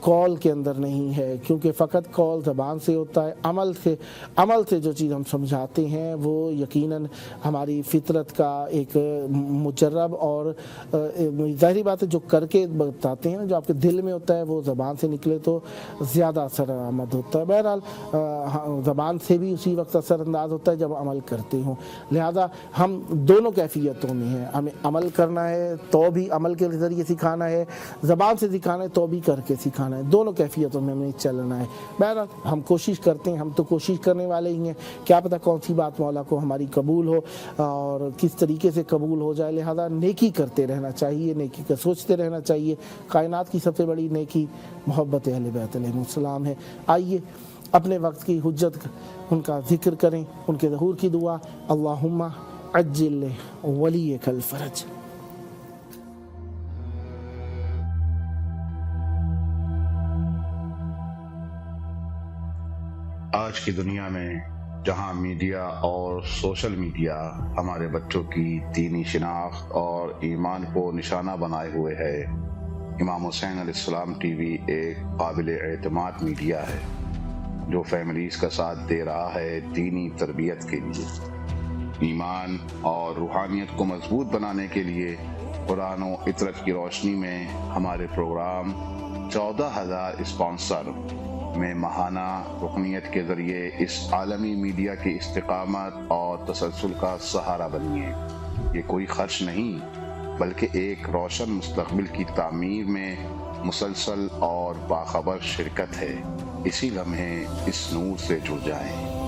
کال کے اندر نہیں ہے، کیونکہ فقط کال زبان سے ہوتا ہے، عمل سے جو چیز ہم سمجھاتے ہیں وہ یقیناً ہماری فطرت کا ایک مجرب اور ظاہری بات ہے جو کر کے بتاتے ہیں، جو آپ کے دل میں ہوتا ہے وہ زبان سے نکلے تو زیادہ اثر آمد ہوتا ہے۔ بہرحال زبان سے بھی اسی وقت اثر انداز ہوتا ہے جب عمل کرتے ہوں، لہذا ہم دونوں کیفیتوں میں ہیں، ہمیں عمل کرنا ہے تو بھی عمل کے ذریعے سکھانا ہے، زبان سے سکھانا ہے تو بھی کر کے سکھانا ہے، دونوں کیفیتوں میں ہمیں چلنا ہے۔ بہرحال ہم کوشش کرتے ہیں، ہم تو کوشش کرنے والے ہی ہیں، کیا پتہ کون سی بات مولا کو ہماری قبول ہو اور کس طریقے سے قبول ہو جائے، لہذا نیکی کرتے رہنا چاہیے، نیکی کا سوچتے رہنا چاہیے۔ کائنات کی سب سے بڑی نیکی محبت اہل بیت علیہ السلام ہے۔ آئیے اپنے وقت کی حجت ان کا ذکر کریں، ان کے ظہور کی دعا، اللہم عجل ولیک الفرج۔ آج کی دنیا میں جہاں میڈیا اور سوشل میڈیا ہمارے بچوں کی دینی شناخت اور ایمان کو نشانہ بنائے ہوئے ہے، امام حسین علیہ السلام ٹی وی ایک قابل اعتماد میڈیا ہے جو فیملیز کا ساتھ دے رہا ہے دینی تربیت کے لیے، ایمان اور روحانیت کو مضبوط بنانے کے لیے۔ قرآن و عطرت کی روشنی میں ہمارے پروگرام 14,000 اسپانسر میں ماہانہ رکنیت کے ذریعے اس عالمی میڈیا کی استقامت اور تسلسل کا سہارا بنیے۔ یہ کوئی خرچ نہیں بلکہ ایک روشن مستقبل کی تعمیر میں مسلسل اور باخبر شرکت ہے۔ اسی لمحے اس نور سے جڑ جائیں۔